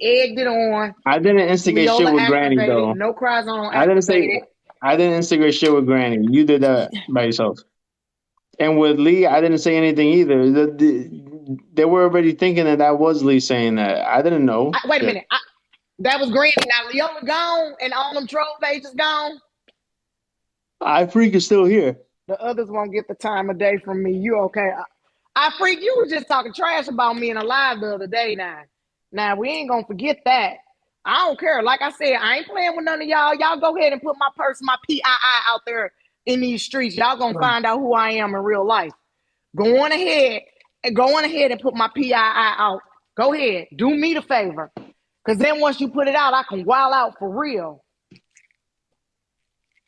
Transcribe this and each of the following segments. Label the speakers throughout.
Speaker 1: Egged it on.
Speaker 2: I didn't instigate shit
Speaker 1: Leola
Speaker 2: with Granny
Speaker 1: activated.
Speaker 2: though.
Speaker 1: No cry zone
Speaker 2: I didn't say
Speaker 1: activated.
Speaker 2: I didn't instigate shit with Granny. You did that by yourself. And with Lee, I didn't say anything either. They were already thinking that that was Lee saying that. I didn't know.
Speaker 1: Wait a
Speaker 2: Shit.
Speaker 1: minute. That was Granny. Now Leola gone and all them troll pages gone.
Speaker 2: I freak is still here.
Speaker 1: The others won't get the time of day from me. You okay? I freak. You was just talking trash about me in a live the other day. Now we ain't gonna forget that. I don't care. Like I said, I ain't playing with none of y'all. Y'all go ahead and put my purse, my PII out there in these streets. Y'all gonna find out who I am in real life. Go on ahead and put my PII out. Go ahead. Do me the favor. Cause then once you put it out, I can wild out for real.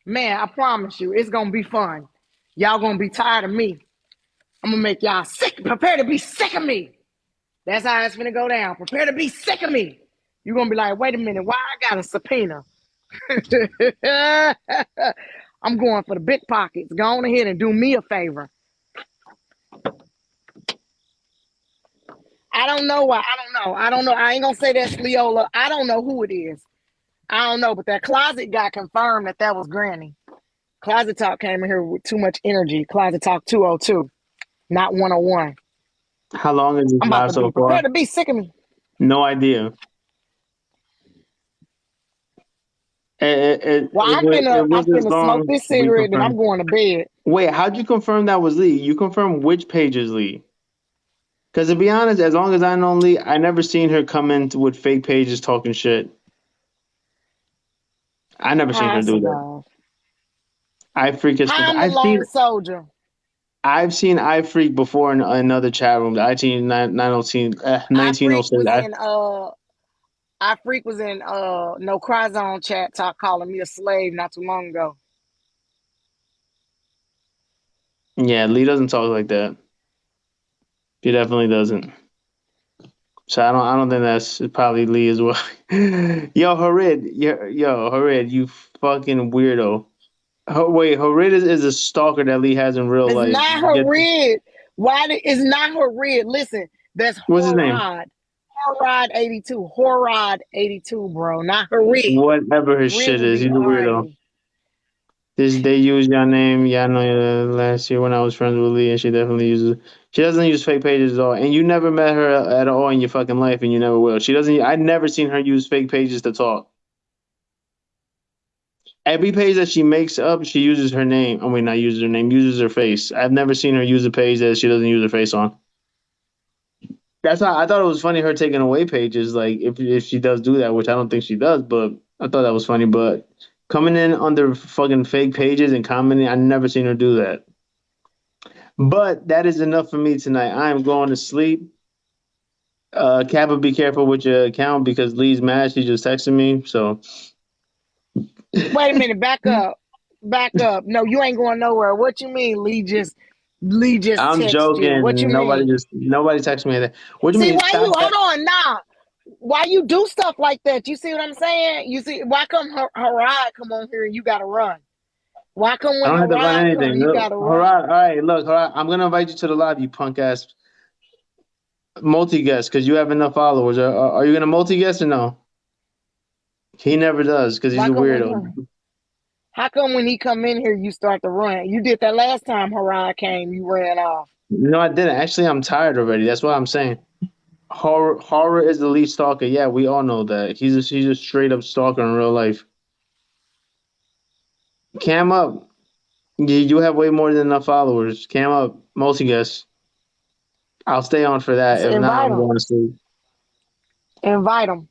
Speaker 1: Man, I promise you, it's gonna be fun. Y'all gonna be tired of me. I'm gonna make y'all sick. Prepare to be sick of me. That's how it's gonna go down. Prepare to be sick of me. You're gonna be like, wait a minute, why I got a subpoena? I'm going for the big pockets. Go on ahead and do me a favor. I don't know why. I don't know. I ain't gonna say that's Leola. I don't know who it is. I don't know, but that closet got confirmed that was Granny. Closet Talk came in here with too much energy. Closet Talk 202, not 101.
Speaker 2: How long has this
Speaker 1: I'm about
Speaker 2: live
Speaker 1: to
Speaker 2: so
Speaker 1: be
Speaker 2: far?
Speaker 1: prepared to be sick of me.
Speaker 2: No idea.
Speaker 1: Well,
Speaker 2: It
Speaker 1: I'm
Speaker 2: was this
Speaker 1: finna smoke
Speaker 2: long.
Speaker 1: this
Speaker 2: We
Speaker 1: cigarette and I'm
Speaker 2: confirmed.
Speaker 1: going to bed.
Speaker 2: Wait, how'd you confirm that was Lee? You confirmed which page is Lee? Because to be honest, as long as I know Lee, I never seen her come in with fake pages talking shit. I never seen her
Speaker 1: Pass
Speaker 2: do that.
Speaker 1: enough.
Speaker 2: I freak is.
Speaker 1: I'm the lone soldier.
Speaker 2: I've seen I freak before in another chat room. The IT
Speaker 1: I freak
Speaker 2: 1906.
Speaker 1: was in I freak was in no cry zone chat talk calling me a slave not too long ago.
Speaker 2: Yeah, Lee doesn't talk like that. He definitely doesn't. So I don't think that's probably Lee as well. Yo, Harid, you fucking weirdo. Wait, Harid is a stalker that Lee has in real
Speaker 1: It's
Speaker 2: life.
Speaker 1: not her red. It's not her red. Listen, that's
Speaker 2: What's his name?
Speaker 1: Horrod. Horrod 82. Horrod 82, bro. Not her red.
Speaker 2: Whatever his
Speaker 1: Red
Speaker 2: shit
Speaker 1: would
Speaker 2: is,
Speaker 1: be
Speaker 2: he's a weirdo.
Speaker 1: Ari.
Speaker 2: They use your name. Yeah, I know last year when I was friends with Lee, and she definitely uses. She doesn't use fake pages at all, and you never met her at all in your fucking life, and you never will. She doesn't. I never seen her use fake pages to talk. Every page that she makes up, she uses her name. I mean, not uses her name, uses her face. I've never seen her use a page that she doesn't use her face on. That's why I thought it was funny her taking away pages, like if she does do that, which I don't think she does, but I thought that was funny. But coming in under fucking fake pages and commenting, I never seen her do that. But that is enough for me tonight. I am going to sleep. Kappa, be careful with your account because Lee's mad. She just texted me. So
Speaker 1: Wait a minute, back up. Back up. No, you ain't going nowhere. What you mean, Lee just
Speaker 2: I'm
Speaker 1: text you? What you
Speaker 2: joking.
Speaker 1: mean?
Speaker 2: Nobody texted me that. What do you
Speaker 1: See,
Speaker 2: mean?
Speaker 1: why you
Speaker 2: Stop
Speaker 1: hold
Speaker 2: that.
Speaker 1: on now? Why you do stuff like that? You see what I'm saying? You see why come Harad come on here and you gotta run? Why come
Speaker 2: I
Speaker 1: when
Speaker 2: don't have to run
Speaker 1: Harad come,
Speaker 2: anything.
Speaker 1: you
Speaker 2: Look,
Speaker 1: gotta run?
Speaker 2: Harad. All right, look, Harad. I'm gonna invite you to the live, you punk ass multi guest, because you have enough followers. Are you gonna multi guest or no? He never does because he's
Speaker 1: Why
Speaker 2: a
Speaker 1: come
Speaker 2: weirdo.
Speaker 1: how come when he come in here you start to run? You did that last time Harad came, you ran off.
Speaker 2: No, I didn't. Actually, I'm tired already. That's what I'm saying. Horror is the lead stalker. Yeah, we all know that. He's a straight up stalker in real life. Cam up. You have way more than enough followers. Cam up. Multi guest. I'll stay on for that.
Speaker 1: So
Speaker 2: If not,
Speaker 1: invite
Speaker 2: I'm
Speaker 1: him.
Speaker 2: going to sleep.
Speaker 1: Invite him.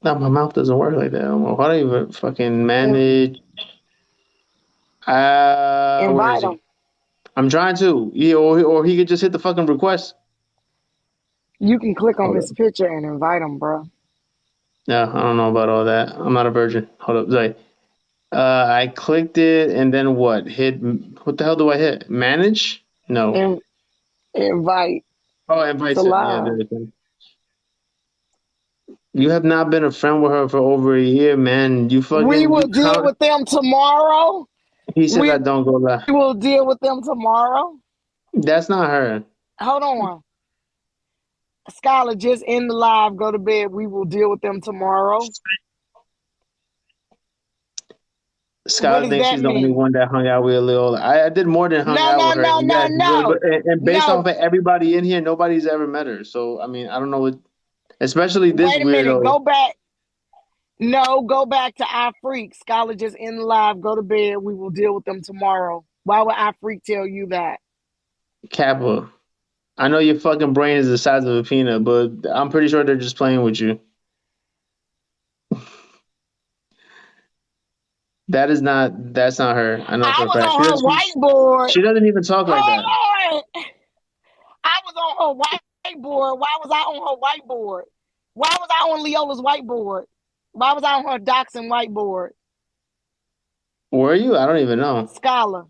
Speaker 2: No, my mouth doesn't work like that. How do I even fucking
Speaker 1: In,
Speaker 2: manage? Where is
Speaker 1: invite
Speaker 2: he?
Speaker 1: him.
Speaker 2: I'm trying to. Yeah, or he could just hit the fucking request.
Speaker 1: You can click on
Speaker 2: Hold
Speaker 1: his
Speaker 2: up.
Speaker 1: picture and invite him, bro.
Speaker 2: Yeah, I don't know about all that. I'm not a virgin. Hold up. Sorry. I clicked it and then what? Hit. What the hell do I hit? Manage? No.
Speaker 1: And invite
Speaker 2: Oh, invite
Speaker 1: to
Speaker 2: sent. Yeah,
Speaker 1: live.
Speaker 2: there it is. You have not been a friend with her for over a year, man. You
Speaker 1: We
Speaker 2: fucking
Speaker 1: will
Speaker 2: you
Speaker 1: deal
Speaker 2: count.
Speaker 1: with them tomorrow.
Speaker 2: He said
Speaker 1: We
Speaker 2: that don't go live.
Speaker 1: will deal with them tomorrow.
Speaker 2: That's not her.
Speaker 1: Hold on. Scholar, just end the live. Go to bed. We will deal with them tomorrow. What
Speaker 2: Skylar
Speaker 1: does
Speaker 2: thinks
Speaker 1: that
Speaker 2: she's the only
Speaker 1: mean?
Speaker 2: one that hung out with Leola. I did more than hung
Speaker 1: No,
Speaker 2: out
Speaker 1: no,
Speaker 2: with her.
Speaker 1: no,
Speaker 2: And
Speaker 1: no,
Speaker 2: yes,
Speaker 1: no,
Speaker 2: and based off of
Speaker 1: no.
Speaker 2: everybody in here, nobody's ever met her. So I mean, I don't know what, especially this
Speaker 1: Wait a minute.
Speaker 2: weirdo.
Speaker 1: Go back. No, go back to I Freak. Scholar, just end the live. Go to bed. We will deal with them tomorrow. Why would I Freak tell you that?
Speaker 2: Kappa. I know your fucking brain is the size of a peanut, but I'm pretty sure they're just playing with you. That's not her. I know
Speaker 1: I
Speaker 2: for a
Speaker 1: was
Speaker 2: fact.
Speaker 1: on her whiteboard.
Speaker 2: She doesn't even talk like that.
Speaker 1: Hold on. I was on her whiteboard. Why was I on her whiteboard? Why was I on Leola's whiteboard? Why was I on her doxing whiteboard?
Speaker 2: Were you? I don't even know.
Speaker 1: Scholar.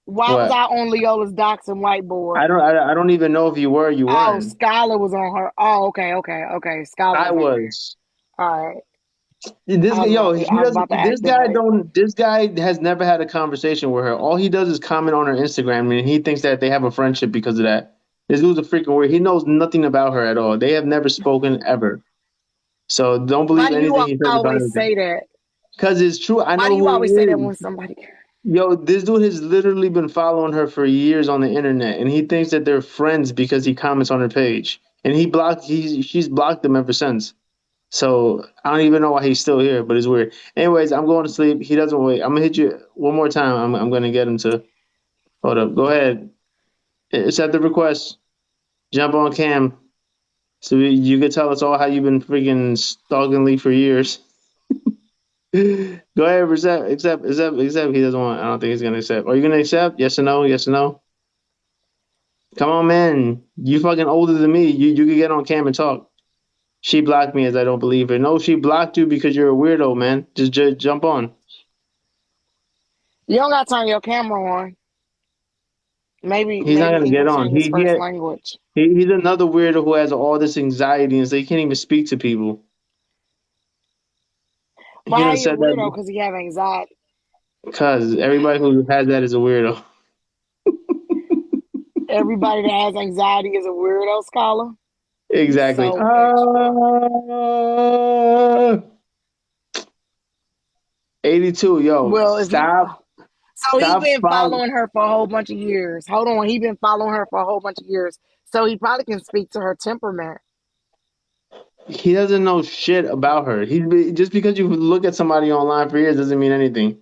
Speaker 1: Why was
Speaker 2: What?
Speaker 1: I on Leola's doxing whiteboard?
Speaker 2: I don't even know if you were or you
Speaker 1: Oh,
Speaker 2: weren't.
Speaker 1: Scholar was on her. Oh, okay, okay, okay. Scholar
Speaker 2: I
Speaker 1: was on there.
Speaker 2: was.
Speaker 1: All right.
Speaker 2: This guy, yo, he
Speaker 1: I was
Speaker 2: doesn't.
Speaker 1: about to activate.
Speaker 2: This guy has never had a conversation with her. All he does is comment on her Instagram, and he thinks that they have a friendship because of that. This dude's a freaking weird. He knows nothing about her at all. They have never spoken ever. So don't
Speaker 1: Why
Speaker 2: believe
Speaker 1: do you
Speaker 2: anything he says about
Speaker 1: always
Speaker 2: anything.
Speaker 1: say that?
Speaker 2: Because it's true. I
Speaker 1: Why
Speaker 2: know
Speaker 1: do you
Speaker 2: who he
Speaker 1: always say that when
Speaker 2: is.
Speaker 1: somebody?
Speaker 2: Yo, this dude has literally been following her for years on the internet, and he thinks that they're friends because he comments on her page. And she's blocked him ever since. So I don't even know why he's still here, but it's weird. Anyways, I'm going to sleep. He doesn't wait. I'm gonna hit you one more time. I'm gonna get him to hold up. Go ahead. Accept the request. Jump on cam. So you could tell us all how you've been freaking stalking Lee for years. Go ahead, accept. He doesn't want. I don't think he's gonna accept. Are you gonna accept? Yes or no? Yes or no? Come on, man. You fucking older than me. You could get on cam and talk. She blocked me as I don't believe her. No, she blocked you because you're a weirdo, man. Just jump on.
Speaker 1: You don't got to turn your camera on.
Speaker 2: He's not
Speaker 1: Maybe
Speaker 2: gonna get
Speaker 1: English
Speaker 2: on.
Speaker 1: ain't his first language.
Speaker 2: He's another weirdo who has all this anxiety and so he can't even speak to people. He
Speaker 1: Why
Speaker 2: done
Speaker 1: are you a
Speaker 2: said
Speaker 1: weirdo?
Speaker 2: that
Speaker 1: Because he have anxiety.
Speaker 2: because everybody who has that is a weirdo.
Speaker 1: Everybody that has anxiety is a weirdo, Scholar. You
Speaker 2: Exactly.
Speaker 1: so extra.
Speaker 2: 82, yo,
Speaker 1: Well, if he so he
Speaker 2: stop
Speaker 1: been
Speaker 2: following.
Speaker 1: following her for a whole bunch of years. Hold on, he been following her for a whole bunch of years. So he probably can speak to her temperament.
Speaker 2: He doesn't know shit about her. Just because you look at somebody online for years doesn't mean anything.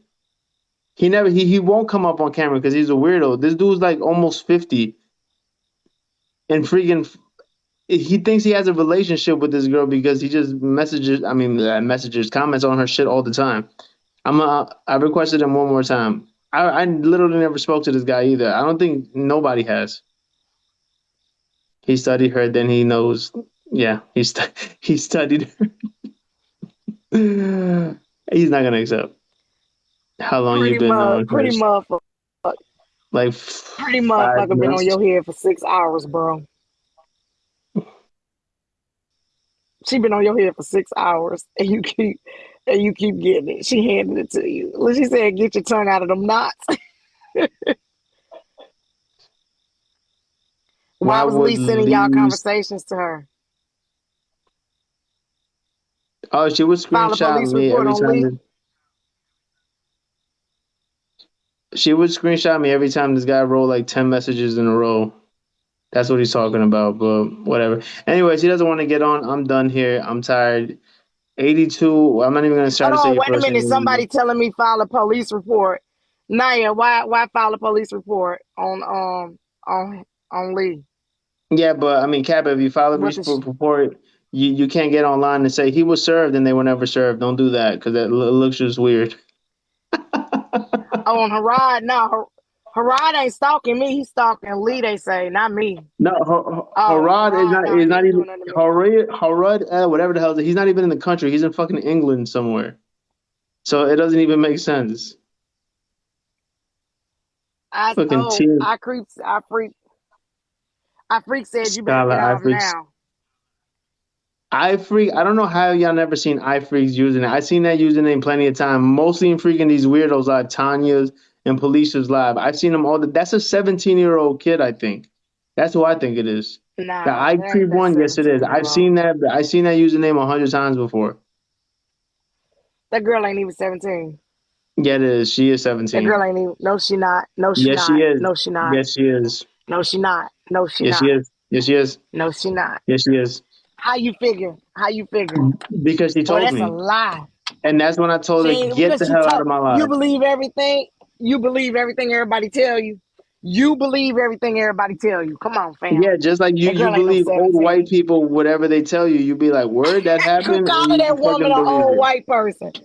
Speaker 2: He won't come up on camera because he's a weirdo. This dude's like almost 50 and freaking he thinks he has a relationship with this girl because he just messages, comments on her shit all the time. I requested him one more time. I literally never spoke to this guy either. I don't think nobody has. He studied her, then he knows. Yeah, he studied her. He's not gonna accept. How long you been knowing her? Like
Speaker 1: Pretty
Speaker 2: 5
Speaker 1: motherfucker been on
Speaker 2: months.
Speaker 1: your head for 6 hours, bro. She been on your head for 6 hours, and you keep getting it. She handed it to you. Well, she said, "Get your tongue out of them knots." Why
Speaker 2: Why
Speaker 1: was
Speaker 2: would
Speaker 1: Lee sending y'all
Speaker 2: Lee?
Speaker 1: conversations to her?
Speaker 2: Oh, she would
Speaker 1: File a
Speaker 2: screenshot
Speaker 1: police
Speaker 2: me
Speaker 1: report
Speaker 2: every
Speaker 1: on
Speaker 2: time.
Speaker 1: Lee.
Speaker 2: She would screenshot me every time this guy wrote like 10 messages in a row. That's what he's talking about, but whatever. Anyways, he doesn't want to get on. I'm done here. I'm tired. 82. I'm not even gonna try
Speaker 1: Hold
Speaker 2: to say
Speaker 1: on,
Speaker 2: your
Speaker 1: wait a
Speaker 2: first name
Speaker 1: minute.
Speaker 2: anymore.
Speaker 1: Somebody telling me file a police report. Naya, why file a police report on Lee?
Speaker 2: Yeah, but I mean, Cap, if you file a
Speaker 1: What the
Speaker 2: report, you can't get online and say he was served and they were never served. Don't do that because that looks just weird.
Speaker 1: on Harad? No, Harad ain't stalking me. He's stalking Lee. They say, not me.
Speaker 2: No,
Speaker 1: Oh,
Speaker 2: Harad
Speaker 1: Harad, no,
Speaker 2: is
Speaker 1: he
Speaker 2: not
Speaker 1: ain't
Speaker 2: even
Speaker 1: doing nothing to me.
Speaker 2: Harad, whatever the hell. He's not even in the country. He's in fucking England somewhere. So it doesn't even make sense. Fucking team
Speaker 1: I freak said you better get
Speaker 2: scholar
Speaker 1: off
Speaker 2: iFreaks.
Speaker 1: now.
Speaker 2: iFreak. I don't know how y'all never seen iFreaks using it. I seen that username plenty of time, mostly in freaking these weirdos like Tanya's and Felicia's live. I've seen them all. That's a 17-year-old kid, I think. That's who I think it is. The
Speaker 1: Nah,
Speaker 2: I
Speaker 1: that
Speaker 2: creep
Speaker 1: ain't that
Speaker 2: one, yes, it
Speaker 1: 17
Speaker 2: is.
Speaker 1: year
Speaker 2: I've
Speaker 1: old.
Speaker 2: seen that. I've seen that username 100 times before.
Speaker 1: That girl ain't even 17.
Speaker 2: Yeah, it is. She is
Speaker 1: That girl
Speaker 2: 17.
Speaker 1: ain't even. No, she not. No, she
Speaker 2: Yes, she
Speaker 1: not.
Speaker 2: is.
Speaker 1: No, she not.
Speaker 2: Yes, she is.
Speaker 1: No, she not. No, she
Speaker 2: Yes, she
Speaker 1: not.
Speaker 2: is. Yes, she is.
Speaker 1: No, she not.
Speaker 2: Yes, she is.
Speaker 1: How you figure? How you figure?
Speaker 2: Because she
Speaker 1: Boy,
Speaker 2: told
Speaker 1: that's a
Speaker 2: me,
Speaker 1: lie.
Speaker 2: and that's when I told
Speaker 1: She
Speaker 2: her,
Speaker 1: ain't
Speaker 2: "Get
Speaker 1: because
Speaker 2: the
Speaker 1: she
Speaker 2: hell out
Speaker 1: told
Speaker 2: of my
Speaker 1: you
Speaker 2: life."
Speaker 1: believe everything. You believe everything everybody tell you. You believe everything everybody tell you. Come on, fam.
Speaker 2: Yeah, just like you,
Speaker 1: That
Speaker 2: you
Speaker 1: girl ain't no
Speaker 2: believe old white
Speaker 1: 17.
Speaker 2: people, whatever they tell you, you be like, "Word, that
Speaker 1: Quit
Speaker 2: happened," and
Speaker 1: calling
Speaker 2: you
Speaker 1: that woman
Speaker 2: fucking
Speaker 1: an
Speaker 2: believe
Speaker 1: old
Speaker 2: it.
Speaker 1: white person. I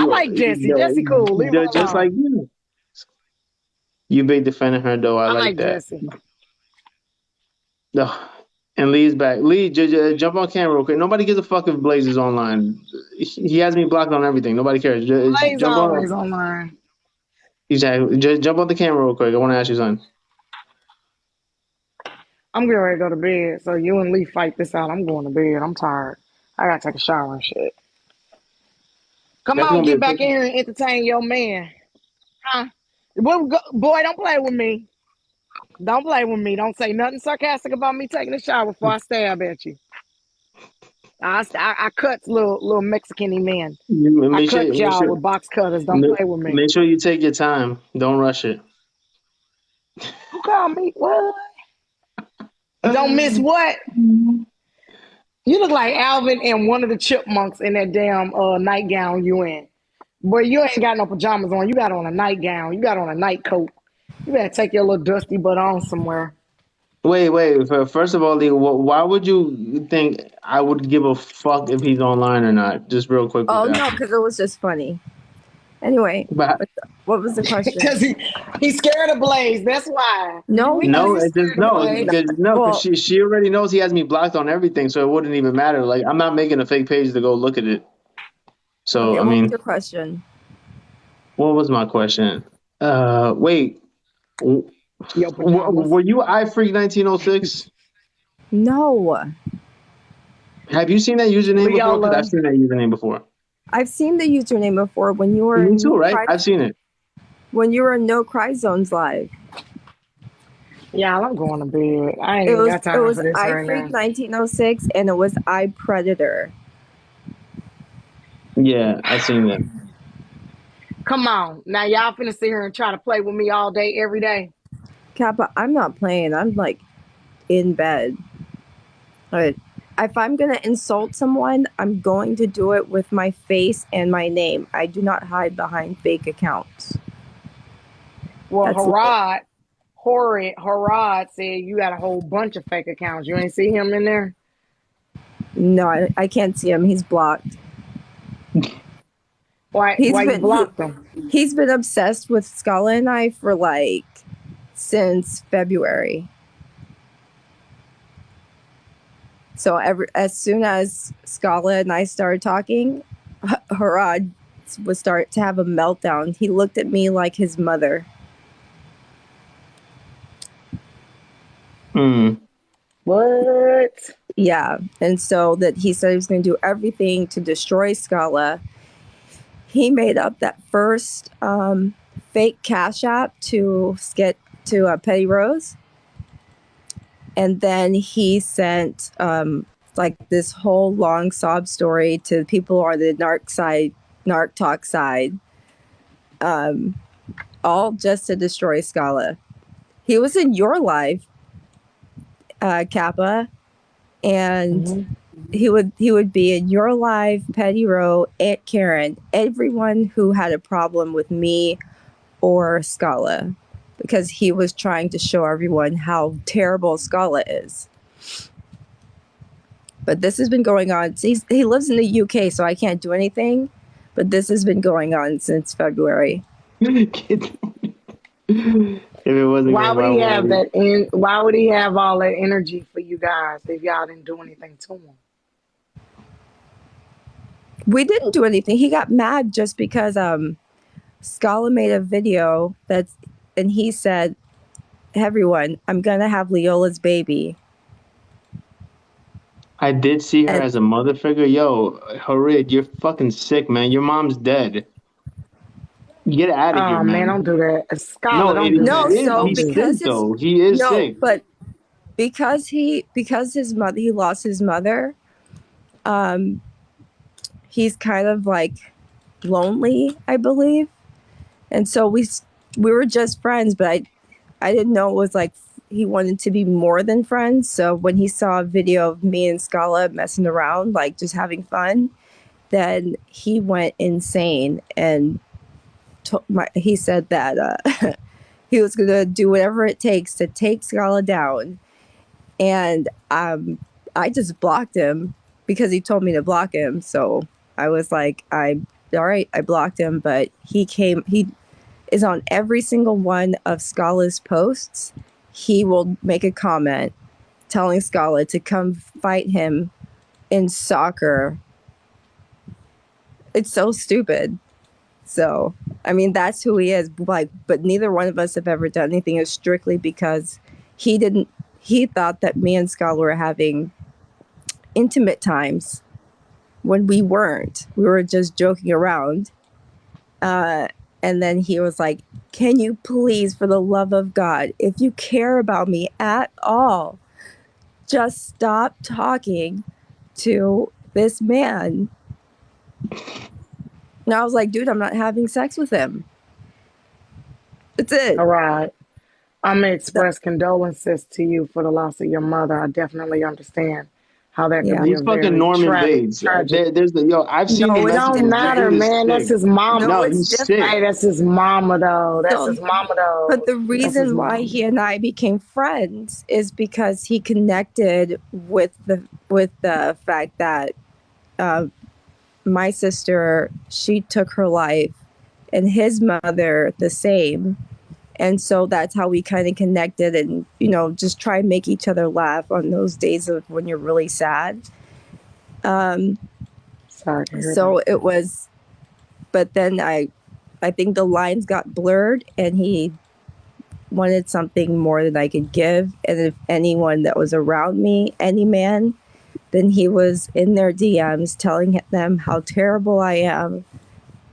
Speaker 2: Yeah,
Speaker 1: like Jesse. Jesse cool. Leave her
Speaker 2: just like
Speaker 1: alone.
Speaker 2: you. You big defending her though. I
Speaker 1: I
Speaker 2: like
Speaker 1: like
Speaker 2: that.
Speaker 1: Jesse.
Speaker 2: Ugh. And Lee's back. Lee, jump on camera real quick. Nobody gives a fuck if Blaze is online. He has me blocked on everything. Nobody cares.
Speaker 1: Blaze
Speaker 2: Jump
Speaker 1: always
Speaker 2: on.
Speaker 1: online.
Speaker 2: Exactly. Just jump on the camera real quick. I want to ask you something.
Speaker 1: I'm getting ready to go to bed. So you and Lee fight this out. I'm going to bed. I'm tired. I gotta take a shower and shit. Come
Speaker 2: That's
Speaker 1: on,
Speaker 2: gonna be
Speaker 1: get
Speaker 2: a
Speaker 1: back in here and entertain your man. Huh? Boy, don't play with me. Don't play with me. Don't say nothing sarcastic about me taking a shower before I stab at you. I cut little Mexican men. I
Speaker 2: make
Speaker 1: cut
Speaker 2: sure
Speaker 1: y'all with box cutters. Don't play with me.
Speaker 2: make sure you take your time. Don't rush it.
Speaker 1: Who called me? What? Don't miss what? You look like Alvin and one of the chipmunks in that damn nightgown you in. Boy, you ain't got no pajamas on. You got on a nightgown. You got on a night coat. You better take your little dusty butt on somewhere.
Speaker 2: Wait. First of all, Lee, why would you think I would give a fuck if he's online or not? Just real quick with
Speaker 3: Oh
Speaker 2: that.
Speaker 3: no, because it was just funny. Anyway,
Speaker 2: But
Speaker 3: what was the question?
Speaker 1: Because he's scared of Blaze. That's why.
Speaker 3: No,
Speaker 1: We know
Speaker 2: no,
Speaker 1: you're
Speaker 2: it just
Speaker 1: scared of
Speaker 2: no,
Speaker 3: no.
Speaker 1: Blaze.
Speaker 2: because
Speaker 3: Well,
Speaker 2: she already knows he has me blocked on everything, so it wouldn't even matter. Like I'm not making a fake page to go look at it. So
Speaker 3: okay.
Speaker 2: I
Speaker 3: What was
Speaker 2: mean,
Speaker 3: your question?
Speaker 2: what was my question? Wait,
Speaker 1: Your pajamas.
Speaker 2: were you iFreak 1906?
Speaker 3: No,
Speaker 2: Have you seen that username before? Because I've
Speaker 1: Leola.
Speaker 2: seen that username before.
Speaker 3: I've seen the username before when you were
Speaker 2: Me
Speaker 3: in
Speaker 2: too, right? I've seen it.
Speaker 3: No cry zones live.
Speaker 1: Y'all, I'm going to bed. I ain't
Speaker 3: It
Speaker 1: even
Speaker 3: was
Speaker 1: got
Speaker 3: it
Speaker 1: time
Speaker 3: was
Speaker 1: for this
Speaker 3: I
Speaker 1: right
Speaker 3: Freak
Speaker 1: now.
Speaker 3: 1906 and it was I Predator.
Speaker 2: Yeah, I've seen that.
Speaker 1: Come on. Now, y'all finna sit here and try to play with me all day, every day.
Speaker 3: Kappa, I'm not playing. I'm like in bed. But if I'm gonna insult someone, I'm going to do it with my face and my name. I do not hide behind fake accounts.
Speaker 1: Well,
Speaker 3: That's it.
Speaker 1: Harad said you got a whole bunch of fake accounts. You ain't see him in there?
Speaker 3: No, I can't see him. He's blocked.
Speaker 1: Why you blocked him?
Speaker 3: He's been obsessed with Skolla and I for like since February. So as soon as Skolla and I started talking, Harad would start to have a meltdown. He looked at me like his mother.
Speaker 2: Hmm.
Speaker 1: What?
Speaker 3: Yeah, and so that he said he was going to do everything to destroy Skolla. He made up that first fake cash app to get to Petty Rose. And then he sent like this whole long sob story to people on the narc talk side, all just to destroy Skolla. He was in your life, Kappa, and
Speaker 1: Mm-hmm.
Speaker 3: he would be in your life, Petty Row, Aunt Karen, everyone who had a problem with me or Skolla, because he was trying to show everyone how terrible Skolla is. But this has been going on. He lives in the UK, so I can't do anything. But this has been going on since February.
Speaker 2: If it wasn't
Speaker 1: Why
Speaker 2: getting
Speaker 1: would he have
Speaker 2: wild,
Speaker 1: that? Why would he have all that energy for you guys if y'all didn't do anything to him?
Speaker 3: We didn't do anything. He got mad just because Scala made a video and he said, "Everyone, I'm gonna have Leola's baby."
Speaker 2: I did see her
Speaker 3: And
Speaker 2: as a mother figure. Yo, Harid, you're fucking sick, man. Your mom's dead. Get out of here,
Speaker 1: Oh man,
Speaker 2: man.
Speaker 1: don't do that.
Speaker 2: No,
Speaker 1: Scholar, don't do
Speaker 3: no,
Speaker 1: that.
Speaker 2: he is.
Speaker 3: so
Speaker 1: Don't
Speaker 2: He's
Speaker 1: do
Speaker 2: sick
Speaker 3: because
Speaker 1: that.
Speaker 3: it's
Speaker 2: though. He is
Speaker 3: no,
Speaker 2: sick.
Speaker 3: but because his mother, he lost his mother. He's kind of like lonely, I believe, and so we were just friends, but I didn't know it was like he wanted to be more than friends. So when he saw a video of me and Skolla messing around, like just having fun, then he went insane and he said that he was going to do whatever it takes to take Skolla down. And I just blocked him because he told me to block him. So I was like, all right, I blocked him. But he is on every single one of Skolla's posts. He will make a comment telling Skolla to come fight him in soccer. It's so stupid. So, I mean, that's who he is. Like, but neither one of us have ever done anything. It's strictly because he thought that me and Skolla were having intimate times when we weren't. We were just joking around. And then he was like, can you please, for the love of God, if you care about me at all, just stop talking to this man. And I was like, dude, I'm not having sex with him. That's it.
Speaker 1: All right. I'm going to express condolences to you for the loss of your mother. I definitely understand how that could be
Speaker 2: He's
Speaker 1: a
Speaker 2: fucking
Speaker 1: very
Speaker 2: Norman Bates.
Speaker 1: tragic.
Speaker 2: I've seen the
Speaker 1: It
Speaker 2: messages.
Speaker 1: don't
Speaker 2: The
Speaker 1: matter,
Speaker 2: dude is
Speaker 1: man. That's
Speaker 2: sick.
Speaker 1: his mama.
Speaker 3: No,
Speaker 2: He's
Speaker 3: it's
Speaker 2: sick.
Speaker 1: Hey, that's his mama, though. That's
Speaker 3: So,
Speaker 1: his mama, though.
Speaker 3: but the
Speaker 1: That's his
Speaker 3: reason why
Speaker 1: mama.
Speaker 3: he and I became friends is because he connected with the fact that my sister, she took her life, and his mother the same. And so that's how we kind of connected and, just try and make each other laugh on those days of when you're really sad.
Speaker 1: Sorry to hear
Speaker 3: So
Speaker 1: that.
Speaker 3: it was, but then I think the lines got blurred and he wanted something more than I could give. And if anyone that was around me, any man, then he was in their DMs telling them how terrible I am.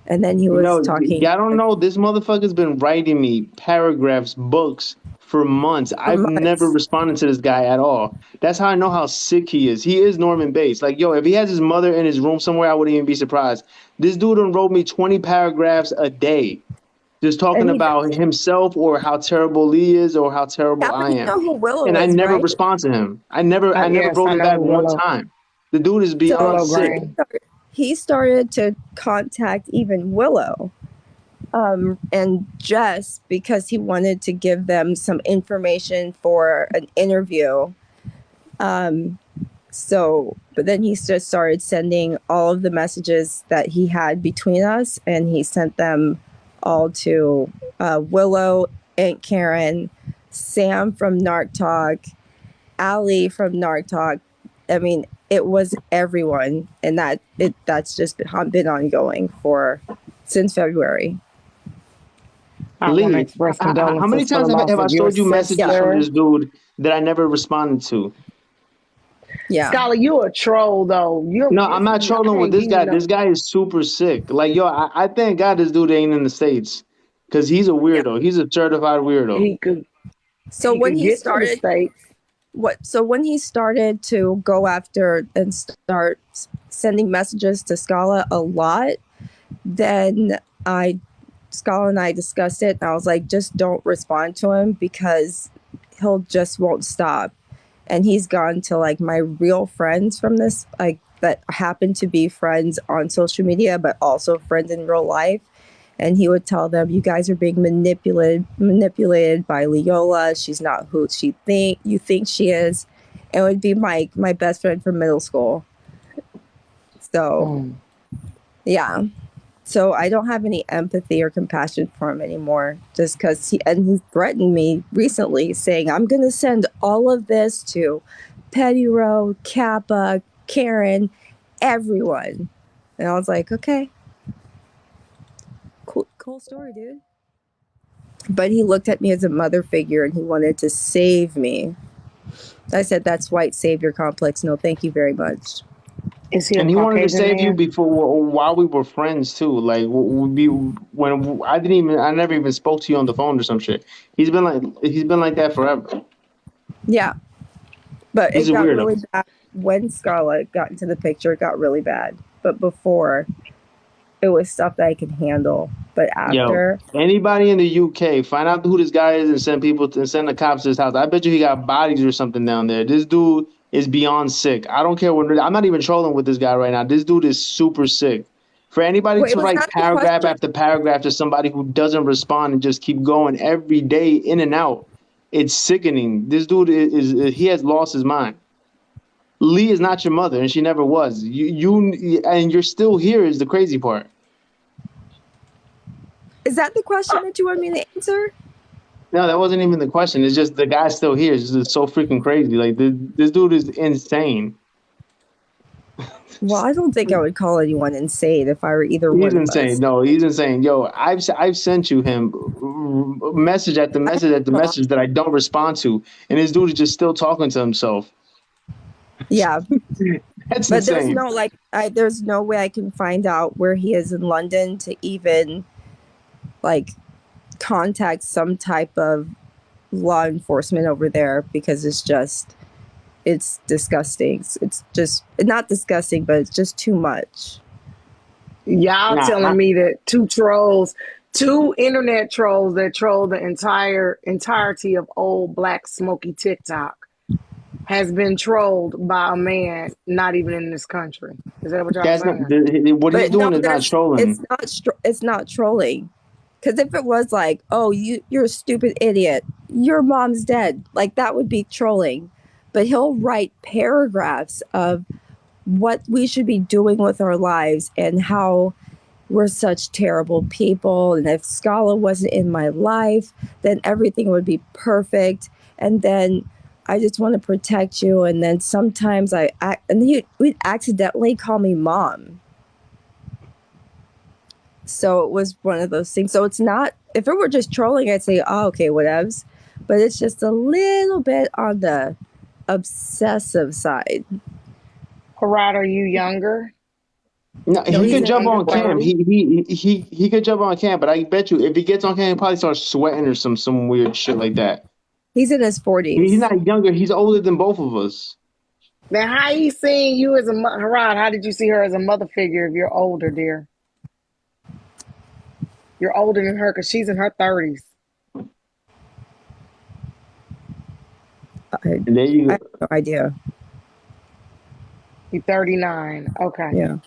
Speaker 3: And then he was talking.
Speaker 2: Y'all don't know. This motherfucker's been writing me paragraphs, books for months. I've never responded to this guy at all. That's how I know how sick he is. He is Norman Bates. Like, yo, if he has his mother in his room somewhere, I wouldn't even be surprised. This dude done wrote me 20 paragraphs a day, just talking about himself or how terrible he is or how terrible I am.
Speaker 3: You know who Willow
Speaker 2: and I
Speaker 3: is,
Speaker 2: never
Speaker 3: right?
Speaker 2: respond to him. I never
Speaker 1: Yes,
Speaker 2: wrote
Speaker 1: I
Speaker 2: him
Speaker 1: know
Speaker 2: back
Speaker 1: who
Speaker 2: one
Speaker 1: Willow.
Speaker 2: time. The dude is beyond sick.
Speaker 1: Green.
Speaker 3: He started to contact even Willow and Jess because he wanted to give them some information for an interview. But then he just started sending all of the messages that he had between us, and he sent them all to Willow, Aunt Karen, Sam from Narc Talk, Allie from Narc Talk. I mean, it was everyone, and that's just been ongoing since February.
Speaker 1: I want to
Speaker 2: Lee,
Speaker 1: express
Speaker 2: how
Speaker 1: condolences
Speaker 2: many
Speaker 1: for the
Speaker 2: times
Speaker 1: loss
Speaker 2: have I
Speaker 1: of your
Speaker 2: showed you messages
Speaker 1: sister.
Speaker 2: from this dude that I never responded to?
Speaker 3: Yeah.
Speaker 1: Scholar, you a troll though.
Speaker 2: No, I'm not trolling with this guy. This guy is super sick. Like, yo, I thank God this dude ain't in the States because he's a weirdo. He's a certified weirdo.
Speaker 1: He could.
Speaker 3: So when he
Speaker 1: get
Speaker 3: started,
Speaker 1: to the States.
Speaker 3: So when he started to go after and start sending messages to Skolla a lot, then Skolla and I discussed it, and I was like, just don't respond to him because he'll just won't stop. And he's gone to like my real friends from this, like that happen to be friends on social media, but also friends in real life. And he would tell them, you guys are being manipulated by Leola. She's not who you think she is. It would be my best friend from middle school. So, yeah. So I don't have any empathy or compassion for him anymore, just because he threatened me recently saying, I'm going to send all of this to Petty Road, Kappa, Karen, everyone. And I was like, okay. Cool story, dude. But he looked at me as a mother figure and he wanted to save me. I said, that's white savior complex. No, thank you very much.
Speaker 2: And he wanted to save you while we were friends too. Like when I never even spoke to you on the phone or some shit. He's been like that forever.
Speaker 3: Yeah. But
Speaker 2: He's
Speaker 3: it
Speaker 2: a
Speaker 3: got
Speaker 2: weirdo.
Speaker 3: really bad when Skolla got into the picture. It got really bad. But before, it was stuff that I could handle. But
Speaker 2: Yo,
Speaker 3: after,
Speaker 2: anybody in the UK, find out who this guy is and send people to send the cops to his house. I bet you he got bodies or something down there. This dude is beyond sick. I don't care what. I'm not even trolling with this guy right now. This dude is super sick. For anybody
Speaker 3: wait,
Speaker 2: to
Speaker 3: was
Speaker 2: write
Speaker 3: that the
Speaker 2: paragraph
Speaker 3: question?
Speaker 2: after paragraph to somebody who doesn't respond and just keep going every day in and out, it's sickening. This dude he has lost his mind. Lee is not your mother, and she never was. And you're still here is the crazy part.
Speaker 3: Is that the question that you want me to answer?
Speaker 2: No, that wasn't even the question. It's just the guy's still here. It's just so freaking crazy. Like this dude is insane.
Speaker 3: Well, I don't think I would call anyone insane if I were either
Speaker 2: He's
Speaker 3: one of
Speaker 2: insane.
Speaker 3: us.
Speaker 2: No, he's insane. Yo, I've sent you him message after
Speaker 3: I
Speaker 2: message after
Speaker 3: don't.
Speaker 2: message that I don't respond to, and this dude is just still talking to himself.
Speaker 3: Yeah,
Speaker 2: That's
Speaker 3: but there's
Speaker 2: insane.
Speaker 3: no there's no way I can find out where he is in London to even like contact some type of law enforcement over there because it's disgusting. It's just not disgusting, but it's just too much.
Speaker 1: Y'all
Speaker 2: Nah,
Speaker 1: telling me that two internet trolls that troll the entirety of old black smoky TikTok has been trolled by a man not even in this country. Is that what y'all
Speaker 2: that's not
Speaker 1: saying?
Speaker 2: what he's
Speaker 3: But no,
Speaker 2: doing is not trolling.
Speaker 3: it's not trolling. Because if it was like, oh, you're a stupid idiot, your mom's dead, like that would be trolling. But he'll write paragraphs of what we should be doing with our lives and how we're such terrible people. And if Skolla wasn't in my life, then everything would be perfect. And then I just want to protect you. And then sometimes he would accidentally call me mom. So it was one of those things. So it's not, if it were just trolling, I'd say, oh, okay, whatevs. But it's just a little bit on the obsessive side.
Speaker 1: Harad, are you younger?
Speaker 2: No,
Speaker 3: No,
Speaker 2: he
Speaker 3: he's
Speaker 2: could
Speaker 3: in
Speaker 2: jump
Speaker 3: his
Speaker 2: on cam.
Speaker 3: 30s.
Speaker 2: He could jump on cam, but I bet you if he gets on cam, he probably starts sweating or some weird shit like that.
Speaker 3: He's in his
Speaker 2: He's
Speaker 3: 40s.
Speaker 2: not younger. He's older than both of us.
Speaker 1: Then how you seeing you as a Harad? How did you see her as a mother figure if you're older, dear? You're older than her because she's in her 30s.
Speaker 3: I,
Speaker 2: And there you
Speaker 3: I
Speaker 2: go.
Speaker 3: have no idea.
Speaker 1: You're 39. Okay.
Speaker 3: Yeah.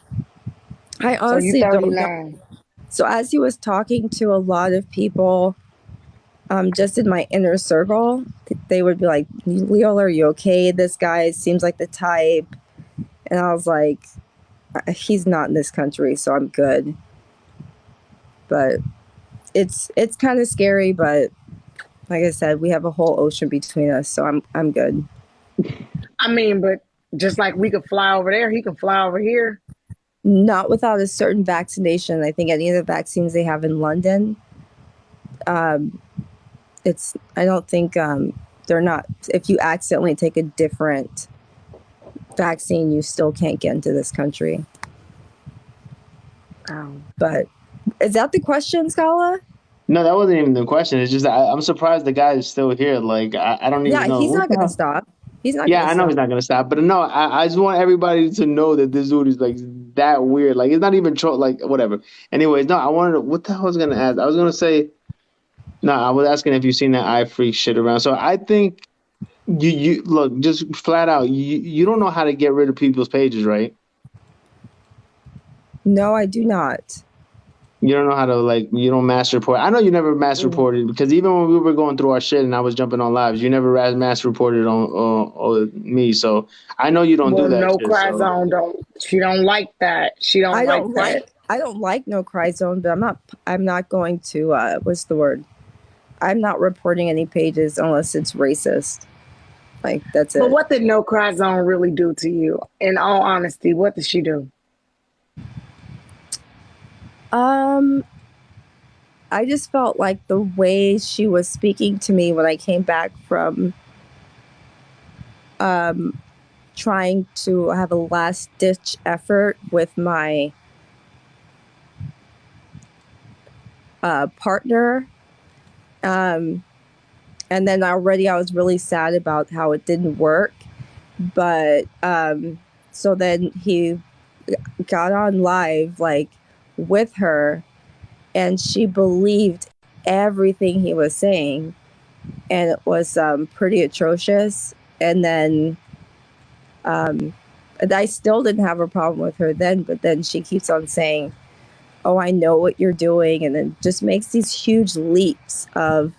Speaker 3: I
Speaker 1: So you
Speaker 3: honestly don't know.
Speaker 1: 39.
Speaker 3: So as he was talking to a lot of people, just in my inner circle, they would be like, Leola, are you okay? This guy seems like the type. And I was like, he's not in this country, so I'm good. But it's kind of scary, but like I said, we have a whole ocean between us, so I'm good.
Speaker 1: I mean, but just like we could fly over there, he can fly over here.
Speaker 3: Not without a certain vaccination. I think any of the vaccines they have in London, it's I don't think they're not. If you accidentally take a different vaccine, you still can't get into this country. But is that the question, Skolla?
Speaker 2: No, that wasn't even the question. It's just I'm surprised the guy is still here. Like I don't even
Speaker 3: Yeah,
Speaker 2: know
Speaker 3: he's
Speaker 2: what
Speaker 3: not
Speaker 2: the
Speaker 3: gonna
Speaker 2: hell.
Speaker 3: stop. He's not
Speaker 2: Yeah,
Speaker 3: gonna
Speaker 2: I know he's
Speaker 3: stop.
Speaker 2: not gonna stop, but no, I just want everybody to know that this dude is like that weird. Like it's not even like whatever. Anyways, no, I wanted to, what the hell was I gonna ask? I was gonna say no. I was asking if you've seen that eye freak shit around. So I think you look just flat out. You don't know how to get rid of people's pages, right?
Speaker 3: No, I do not.
Speaker 2: You don't know how to like you don't mass report. I know you never mass
Speaker 1: Mm.
Speaker 2: reported because even when we were going through our shit and I was jumping on lives, you never mass reported on me. So I know you don't do
Speaker 1: Well,
Speaker 2: that
Speaker 1: no
Speaker 2: shit.
Speaker 1: cry
Speaker 2: So
Speaker 1: zone don't. She don't like that. She don't like that.
Speaker 3: I don't like no cry zone, but I'm not going to what's the word? I'm not reporting any pages unless it's racist. Like that's
Speaker 1: But
Speaker 3: it.
Speaker 1: what did no cry zone really do to you? In all honesty, what did she do?
Speaker 3: Um I just felt like the way she was speaking to me when I came back from trying to have a last ditch effort with my partner. And then already I was really sad about how it didn't work. But so then he got on live like with her, and she believed everything he was saying, and it was pretty atrocious. And then and I still didn't have a problem with her then, but then she keeps on saying, oh, I know what you're doing, and then just makes these huge leaps of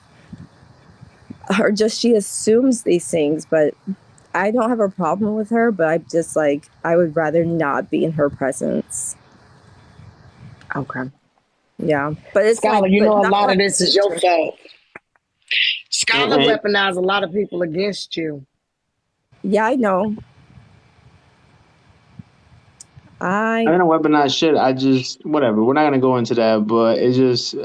Speaker 3: her. Just she assumes these things, but I don't have a problem with her, but I'm just like, I would rather not be in her presence.
Speaker 1: Okay.
Speaker 3: Yeah. But it's
Speaker 1: Scholar,
Speaker 3: like,
Speaker 1: you
Speaker 3: but
Speaker 1: know a
Speaker 3: not
Speaker 1: lot of
Speaker 3: like
Speaker 1: this is your fault. Scholar
Speaker 2: And,
Speaker 1: weaponized a lot of people against you.
Speaker 3: yeah, I know.
Speaker 2: I
Speaker 3: I
Speaker 2: don't weaponize shit. I just whatever. We're not gonna go into that, but it's just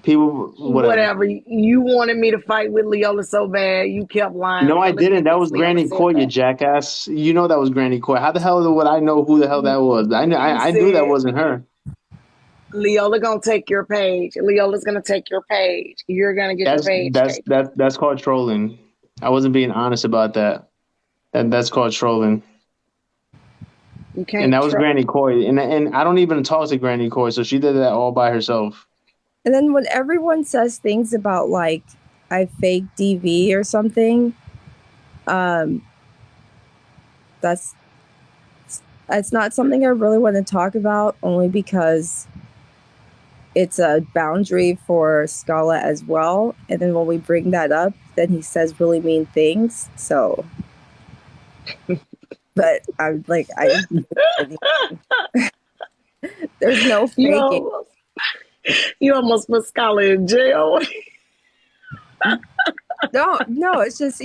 Speaker 2: people. Whatever.
Speaker 1: Whatever. You wanted me to fight with Leola so bad, you kept lying.
Speaker 2: No, I
Speaker 1: Leola
Speaker 2: didn't.
Speaker 1: did
Speaker 2: That
Speaker 1: this.
Speaker 2: was
Speaker 1: Leola
Speaker 2: Granny
Speaker 1: said
Speaker 2: Coy, you
Speaker 1: that.
Speaker 2: jackass. You know that was Granny Coy. How the hell would I know who the hell that was?
Speaker 1: You
Speaker 2: I knew that
Speaker 1: said
Speaker 2: wasn't her.
Speaker 1: Leola gonna take your page. Leola's gonna take your page. You're gonna get your page taken.
Speaker 2: That's called trolling. I wasn't being honest about that. That's called trolling.
Speaker 1: You
Speaker 2: And
Speaker 1: can't
Speaker 2: that was
Speaker 1: trust.
Speaker 2: Granny Coy. And I don't even talk to Granny Coy, so she did that all by herself.
Speaker 3: and then when everyone says things about like I fake DV or something, um, that's it's not something I really want to talk about, only because it's a boundary for Skolla as well. And then when we bring that up, then he says really mean things. So, but I'm like, there's no
Speaker 1: You
Speaker 3: faking.
Speaker 1: almost, you almost put Scholar in jail.
Speaker 3: No, it's just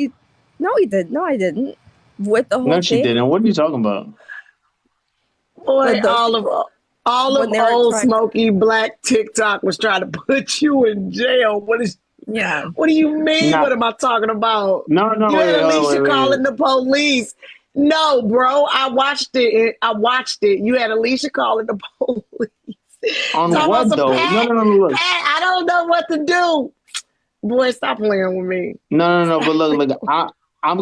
Speaker 3: no, he didn't. No, I didn't. With the whole
Speaker 2: No, she
Speaker 3: thing,
Speaker 2: didn't. What are you talking about?
Speaker 1: Boy,
Speaker 3: but those
Speaker 1: all
Speaker 3: when
Speaker 1: of
Speaker 3: they were
Speaker 1: old
Speaker 3: trying,
Speaker 1: smoky black TikTok was trying to put you in jail.
Speaker 3: yeah,
Speaker 1: What do you mean?
Speaker 2: Nah,
Speaker 1: What am I talking about?
Speaker 2: no,
Speaker 1: You
Speaker 2: wait,
Speaker 1: had
Speaker 2: hold on,
Speaker 1: Alicia
Speaker 2: wait.
Speaker 1: calling the police. No, bro, I watched it. I watched it. You had Alicia calling the police.
Speaker 2: On
Speaker 1: Talking about
Speaker 2: what
Speaker 1: some
Speaker 2: though?
Speaker 1: Pat.
Speaker 2: No, look.
Speaker 1: Pat, I don't know what to do. Boy, stop playing with me.
Speaker 2: No.
Speaker 1: Stop
Speaker 2: But
Speaker 1: playing.
Speaker 2: look. I'm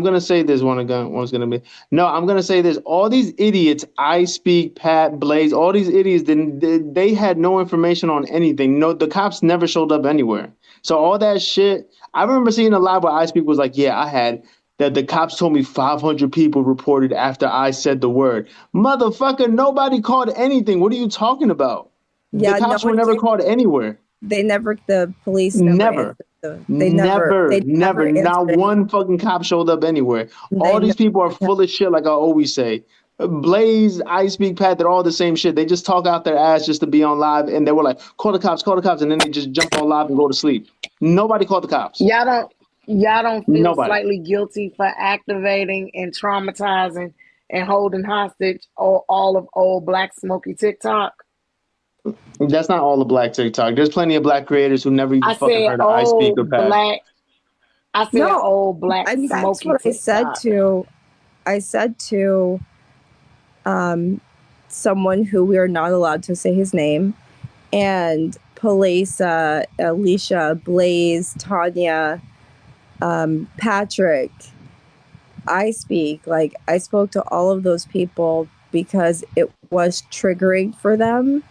Speaker 2: gonna say this one again. One's gonna be no. I'm gonna say this. All these idiots, I speak, Pat, Blaze, all these idiots, they had no information on anything. No, the cops never showed up anywhere. So all that shit. I remember seeing a live where I speak was like, yeah, I had that. The cops told me 500 people reported after I said the word. Motherfucker, nobody called anything. What are you talking about? The
Speaker 3: yeah. No
Speaker 2: cops were
Speaker 3: one
Speaker 2: never
Speaker 3: did.
Speaker 2: called anywhere.
Speaker 3: They never. The police never
Speaker 2: Never.
Speaker 3: answered.
Speaker 2: Never,
Speaker 3: They
Speaker 2: never.
Speaker 3: never answered
Speaker 2: Not
Speaker 3: any.
Speaker 2: one fucking cop showed up anywhere.
Speaker 3: They
Speaker 2: All
Speaker 3: never.
Speaker 2: these people are full of shit, like I always say. Blaze, I Speak, Pat, they're all the same shit. They just talk out their ass just to be on live, and they were like, call the cops, and then they just jump on live and go to sleep. Nobody called the cops.
Speaker 1: Y'all don't y'all don't feel
Speaker 2: Nobody.
Speaker 1: slightly guilty for activating and traumatizing and holding hostage all of old black smoky TikTok?
Speaker 2: That's not all the black TikTok. There's plenty of black creators who never even
Speaker 1: I
Speaker 2: fucking
Speaker 1: said
Speaker 2: heard of I Speak or
Speaker 1: old
Speaker 2: Pat.
Speaker 1: black I said
Speaker 3: No,
Speaker 1: old black
Speaker 3: and that's
Speaker 1: smoky
Speaker 3: what I said
Speaker 1: TikTok.
Speaker 3: to. I said to someone who we are not allowed to say his name, and police, Alicia, Blaze, Tanya, Patrick. I speak. Like, I spoke to all of those people because it was triggering for them.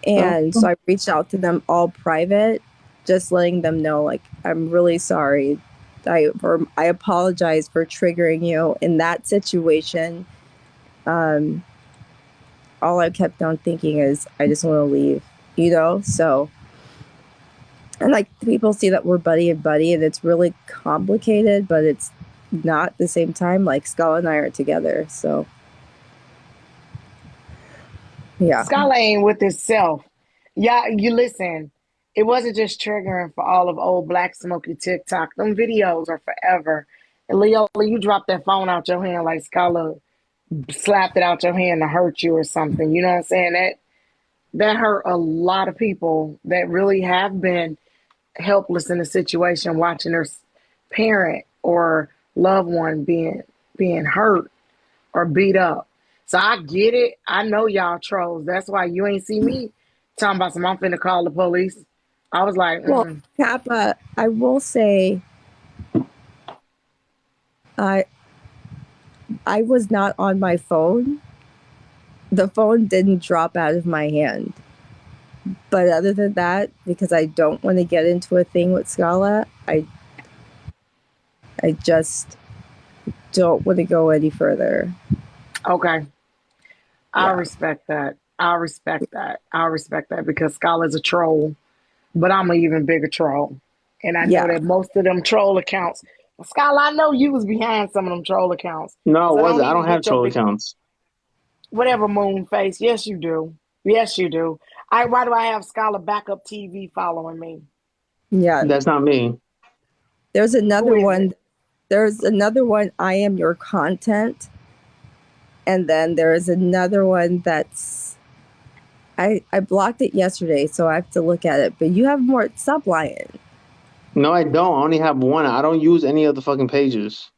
Speaker 3: And so I reached out to them all private, just letting them know, like, I'm really sorry. I apologize for triggering you in that situation. All I kept on thinking is, I just want to leave, So, and like people see that we're buddy and buddy, and it's really complicated, but it's not at the same time. Like Skolla and I are together, so yeah.
Speaker 1: Scholar ain't with itself. Yeah, you listen. It wasn't just triggering for all of old black smoky TikTok. Them videos are forever. And Leola, you dropped that phone out your hand like Scholar slapped it out your hand to hurt you or something. You know what I'm saying? That hurt a lot of people that really have been helpless in a situation, watching their parent or loved one being hurt or beat up. So I get it. I know y'all trolls. That's why you ain't see me talking about some. I'm finna call the police. I was like,
Speaker 3: Well, Kappa, I will say, I I was not on my phone. The phone didn't drop out of my hand. But other than that, because I don't want to get into a thing with Skolla, I just don't want to go any further.
Speaker 1: Okay. I
Speaker 3: Yeah.
Speaker 1: respect that. I respect that. I respect that because Scholar's a troll, but I'm an even bigger troll. And I know
Speaker 3: Yeah.
Speaker 1: that most of them troll accounts, Scholar, I know you was behind some of them troll accounts.
Speaker 2: No, it
Speaker 1: So don't
Speaker 2: wasn't. I
Speaker 1: even
Speaker 2: don't have
Speaker 1: get your
Speaker 2: troll
Speaker 1: big,
Speaker 2: accounts.
Speaker 1: whatever moon face. Yes, you do. Yes, you do. Why do I have Scholar Backup TV following me?
Speaker 3: Yeah.
Speaker 2: That's not me.
Speaker 3: There's
Speaker 1: Who
Speaker 3: another
Speaker 1: is
Speaker 3: one.
Speaker 1: it?
Speaker 3: There's another one, I am your content. And then there is another one that's I blocked it yesterday, so I have to look at it. But you have more. Stop lying.
Speaker 2: No, I don't. I only have one. I don't use any of the fucking pages.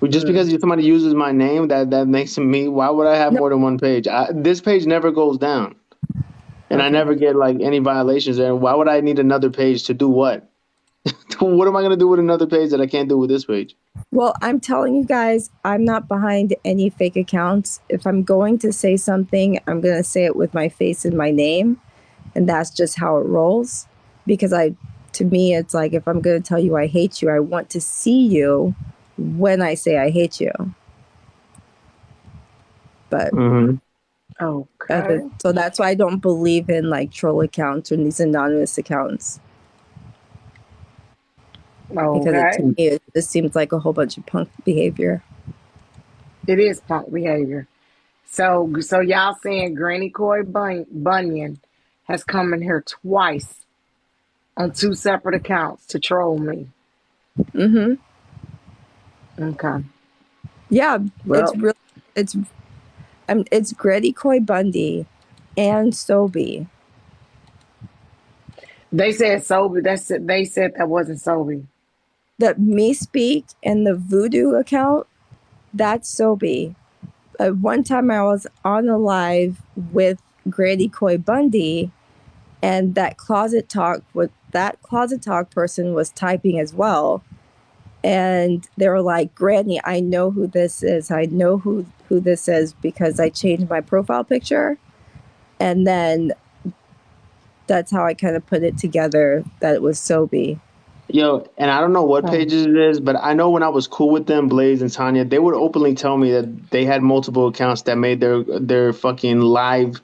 Speaker 2: Just because
Speaker 3: Mm.
Speaker 2: somebody uses my name, that makes it me. Why would I have
Speaker 3: No.
Speaker 2: more than one page? This page never goes down, and I
Speaker 3: Okay.
Speaker 2: never get like any violations there. Why would I need another page to do what? What am I gonna do with another page that I can't do with this page?
Speaker 3: Well, I'm telling you guys, I'm not behind any fake accounts. If I'm going to say something, I'm going to say it with my face and my name. And that's just how it rolls. Because to me, it's like if I'm going to tell you I hate you, I want to see you when I say I hate you. But
Speaker 2: Mm-hmm.
Speaker 1: Okay.
Speaker 3: so that's why I don't believe in like troll accounts or these anonymous accounts. Because to
Speaker 1: Okay.
Speaker 3: me, it just seems like a whole bunch of punk behavior.
Speaker 1: It is punk behavior. So y'all saying Granny Bunyan has come in here twice on two separate accounts to troll me.
Speaker 3: Mm-hmm.
Speaker 1: Okay.
Speaker 3: Yeah, it's
Speaker 1: Well,
Speaker 3: really, it's Grady Coy Bundy and Sobe.
Speaker 1: they said Sobe. They said that wasn't Sobe.
Speaker 3: The Me Speak and the Voodoo account, that's Sobe. One time I was on a live with Grady Coy Bundy, and that closet talk person was typing as well. And they were like, Granny, I know who this is. I know who this is because I changed my profile picture. And then that's how I kind of put it together that it was Sobe.
Speaker 2: Yo, and I don't know what
Speaker 1: Oh.
Speaker 2: pages it is, but I know when I was cool with them, Blaze and Tanya, they would openly tell me that they had multiple accounts that made their fucking live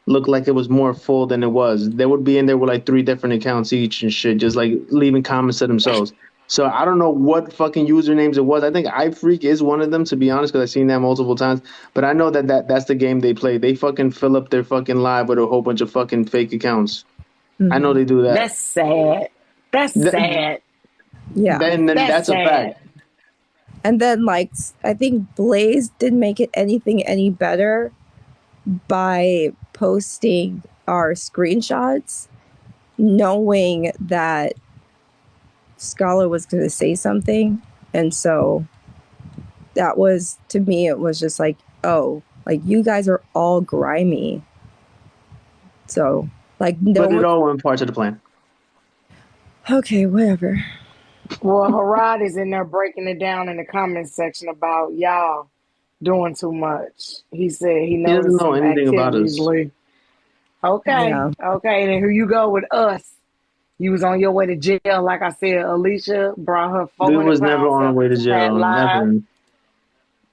Speaker 2: look like it was more full than it was. They would be in there with like three different accounts each and shit, just like leaving comments to themselves. So I don't know what fucking usernames it was. I think iFreak is one of them, to be honest, because I've seen that multiple times. But I know that's the game they play. They fucking fill up their fucking live with a whole bunch of fucking fake accounts. I know
Speaker 3: Mm-hmm.
Speaker 2: they do that.
Speaker 1: That's sad. That's
Speaker 2: Th-
Speaker 1: sad.
Speaker 3: Yeah.
Speaker 2: then
Speaker 1: That's
Speaker 2: that's a fact.
Speaker 1: sad.
Speaker 3: And then, like, I think Blaze didn't make it anything any better by posting our screenshots, knowing that Scholar was going to say something. And so that was, to me, it was just like, oh, like, you guys are all grimy. So, like, no
Speaker 2: But it
Speaker 3: one.
Speaker 2: all went part of the plan.
Speaker 3: Okay, whatever.
Speaker 1: Well, Harad is in there breaking it down in the comments section about y'all doing too much. He said he
Speaker 2: He doesn't
Speaker 1: noticed
Speaker 2: know
Speaker 1: some
Speaker 2: anything about
Speaker 1: activities.
Speaker 2: us.
Speaker 1: Okay,
Speaker 3: Yeah.
Speaker 1: okay. And then here you go with us. You was on your way to jail, like I said. Alicia brought her
Speaker 2: We
Speaker 1: 400
Speaker 2: was never
Speaker 1: pound
Speaker 2: on our
Speaker 1: self
Speaker 2: way to
Speaker 1: into Pat
Speaker 2: jail.
Speaker 1: Live.
Speaker 2: Never.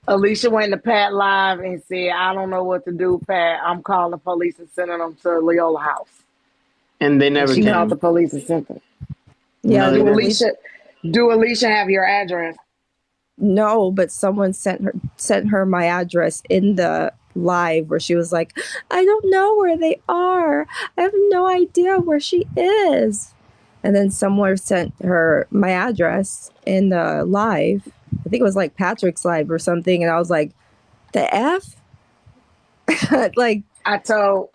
Speaker 1: Alicia went to Pat Live and said, "I don't know what to do, Pat. I'm calling the police and sending them to Leola House."
Speaker 2: And they
Speaker 1: And
Speaker 2: never
Speaker 1: she called the
Speaker 2: came.
Speaker 1: police and sent them.
Speaker 3: Yeah.
Speaker 2: No,
Speaker 3: And
Speaker 2: they
Speaker 3: then
Speaker 1: Do
Speaker 2: didn't.
Speaker 3: Alicia,
Speaker 1: Alicia? Do Alicia have your address?
Speaker 3: no, but someone sent her my address in the live where she was like, I don't know where they are. I have no idea where she is. And then someone sent her my address in the live. I think it was like Patrick's live or something. And I was like, the F? Like,
Speaker 1: I told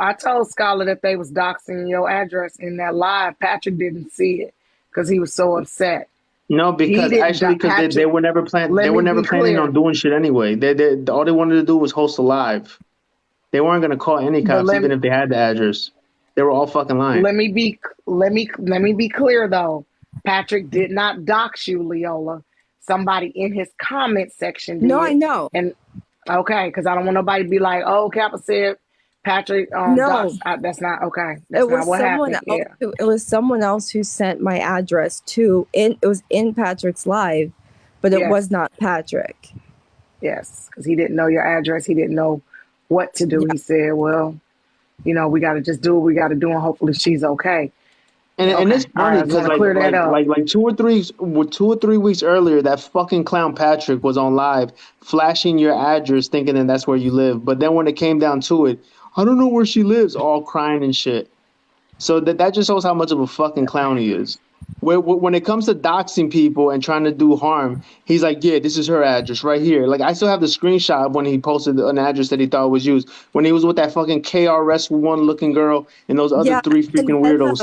Speaker 1: Scholar that they was doxing your address in that live. Patrick didn't see it because he was so upset.
Speaker 2: No,
Speaker 1: He
Speaker 2: because
Speaker 1: didn't.
Speaker 2: actually, because they
Speaker 1: Patrick,
Speaker 2: were never plan.
Speaker 1: let
Speaker 2: They
Speaker 1: me
Speaker 2: were never
Speaker 1: be
Speaker 2: planning on
Speaker 1: clear.
Speaker 2: doing shit anyway. They all they wanted to do was host a live. They weren't gonna call any
Speaker 1: But
Speaker 2: cops, even if they had the address. They were all fucking lying.
Speaker 1: let me be clear though. Patrick did not dox you, Leola. somebody in his comment section
Speaker 3: No, I
Speaker 1: did.
Speaker 3: know.
Speaker 1: And okay, because I don't want nobody to be like, "Oh, Kappa said Patrick
Speaker 3: No,
Speaker 1: docs." That's not okay.
Speaker 3: it
Speaker 1: That's not
Speaker 3: was
Speaker 1: what
Speaker 3: someone
Speaker 1: happened.
Speaker 3: else.
Speaker 1: Yeah.
Speaker 3: It was someone else who sent my address to. It was in Patrick's live, but it
Speaker 1: Yes.
Speaker 3: was not Patrick.
Speaker 1: Yes. Because he didn't know your address. He didn't know what to do.
Speaker 3: Yeah.
Speaker 1: He said, "Well, we got to just do what we got to do, and hopefully she's okay."
Speaker 2: And it's
Speaker 1: Okay. All right.
Speaker 2: funny
Speaker 1: I just
Speaker 2: because
Speaker 1: want to clear that up.
Speaker 2: like 2 or 3 weeks earlier, that fucking clown Patrick was on live flashing your address, thinking that that's where you live. But then when it came down to it, I don't know where she lives, all crying and shit. So that just shows how much of a fucking clown he is. When it comes to doxing people and trying to do harm, he's like, yeah, this is her address right here. Like I still have the screenshot of when he posted an address that he thought was used when he was with that fucking KRS-One looking girl and those other
Speaker 3: Yeah,
Speaker 2: three
Speaker 3: and
Speaker 2: freaking
Speaker 3: then
Speaker 2: weirdos.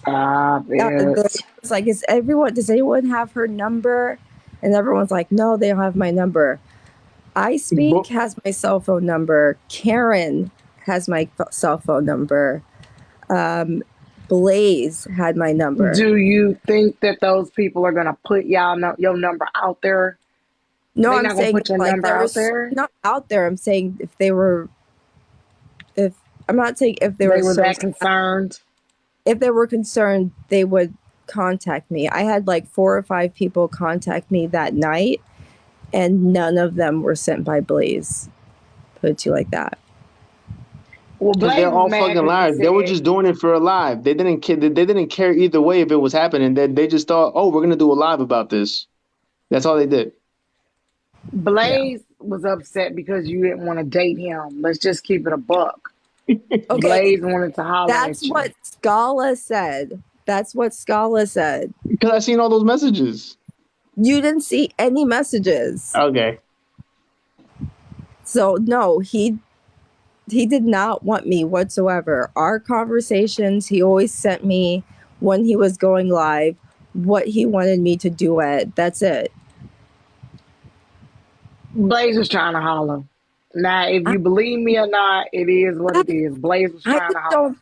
Speaker 1: Stop
Speaker 3: it
Speaker 1: it.
Speaker 3: was like, does anyone have her number? And everyone's like, no, they don't have my number. I Speak
Speaker 2: But
Speaker 3: has my cell phone number. Karen has my cell phone number. Blaze had my number.
Speaker 1: Do you think that those people are gonna put your number out there?
Speaker 3: No,
Speaker 1: They
Speaker 3: I'm
Speaker 1: not gonna
Speaker 3: saying
Speaker 1: put your
Speaker 3: like
Speaker 1: number
Speaker 3: there
Speaker 1: out
Speaker 3: was
Speaker 1: there.
Speaker 3: not out there. I'm saying if I'm not saying if they were
Speaker 1: They were
Speaker 3: so
Speaker 1: that concerned.
Speaker 3: if they were concerned, they would contact me. I had like 4 or 5 people contact me that night, and none of them were sent by Blaze. Put it to you like that.
Speaker 1: Well,
Speaker 2: because they're
Speaker 1: Blaze was
Speaker 2: all
Speaker 1: mad
Speaker 2: fucking
Speaker 1: because he
Speaker 2: liars. They were
Speaker 1: said
Speaker 2: just doing it for a live. They didn't care. They didn't care either way if it was happening. They just thought, oh, we're gonna do a live about this. That's all they did.
Speaker 3: Yeah.
Speaker 1: Blaze was upset because you didn't want to date him. Let's just keep it a buck.
Speaker 3: Okay,
Speaker 1: Blaze wanted to holler
Speaker 3: that's
Speaker 1: at you.
Speaker 3: what Skolla said. That's what Skolla said.
Speaker 2: Because I seen all those messages.
Speaker 3: You didn't see any messages.
Speaker 2: Okay.
Speaker 3: So no, he did not want me whatsoever. Our conversations, he always sent me when he was going live what he wanted me to duet. That's it.
Speaker 1: Blaze was trying to holler. Now, if
Speaker 3: I,
Speaker 1: you believe me or not, it is what
Speaker 3: I,
Speaker 1: it is. Blaze was
Speaker 3: I
Speaker 1: trying to
Speaker 3: just
Speaker 1: holler.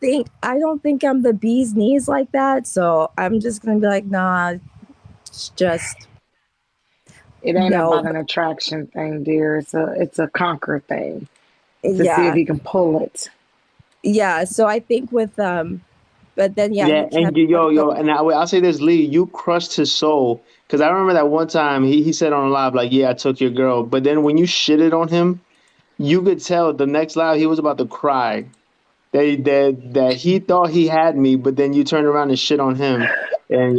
Speaker 3: don't think I'm the bee's knees like that. So I'm just gonna be like, nah, it's just
Speaker 1: It ain't
Speaker 3: no.
Speaker 1: about an attraction thing, dear. It's a conquer thing to see if
Speaker 3: Yeah,
Speaker 1: he can pull it.
Speaker 3: yeah. So I think with but then yeah, he
Speaker 2: Yeah, and
Speaker 3: kept on
Speaker 2: yo, and I'll say this, Lee, you crushed his soul. Because I remember that one time he said on live, like, yeah, I took your girl. But then when you shitted on him, you could tell the next live he was about to cry. That he thought he had me, but then you turned around and shit on him. And,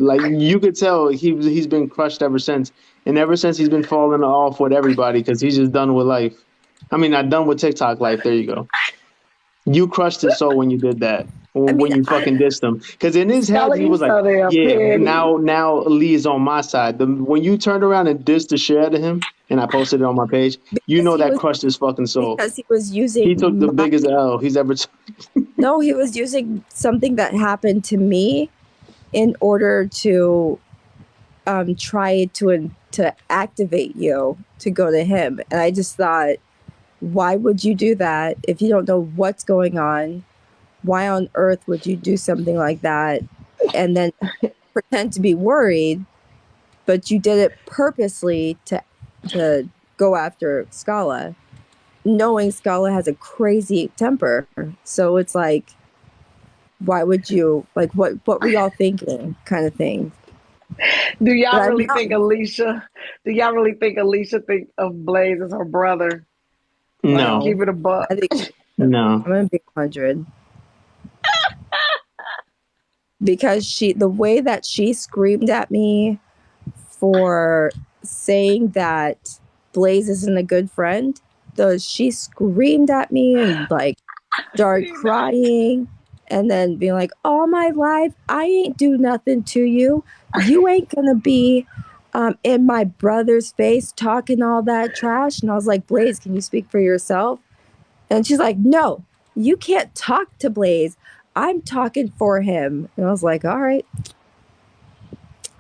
Speaker 2: like you could tell he's been crushed ever since. And ever since he's been falling off with everybody because he's just done with life. I mean, not done with TikTok life. There you go. You crushed his soul when you did that.
Speaker 3: I mean,
Speaker 2: When you fucking dissed him, because in his head
Speaker 1: Skolla,
Speaker 2: he
Speaker 1: you
Speaker 2: was like,
Speaker 1: so damn
Speaker 2: "Yeah,
Speaker 1: petty.
Speaker 2: now Lee is on my side." When you turned around and dissed the shit out of him, and I posted it on my page, you
Speaker 3: because
Speaker 2: know
Speaker 3: he
Speaker 2: that
Speaker 3: was
Speaker 2: crushed his fucking soul.
Speaker 3: because he was
Speaker 2: He took
Speaker 3: using
Speaker 2: the biggest L he's ever.
Speaker 3: no, he was using something that happened to me in order to try to activate you to go to him. And I just thought, why would you do that if you don't know what's going on? Why on earth would you do something like that and then pretend to be worried, but you did it purposely to go after Skolla, knowing Skolla has a crazy temper. So it's like, why would you, like, what were y'all thinking, kind of thing.
Speaker 1: Do y'all
Speaker 3: But I'm
Speaker 1: really think
Speaker 3: young.
Speaker 1: Alicia? Do y'all really think Alicia think of Blaze as her brother? Like,
Speaker 2: No,
Speaker 1: keep
Speaker 3: No,
Speaker 1: it a buck.
Speaker 3: I think
Speaker 2: no.
Speaker 3: I'm gonna be 100 because the way that she screamed at me for saying that Blaze isn't a good friend, she screamed at me and like started
Speaker 1: See that?
Speaker 3: crying and then being like, all my life I ain't do nothing to you. You ain't gonna be in my brother's face talking all that trash. And I was like, Blaze, can you speak for yourself? And she's like, no, you can't talk to Blaze. I'm talking for him. And I was like, all right,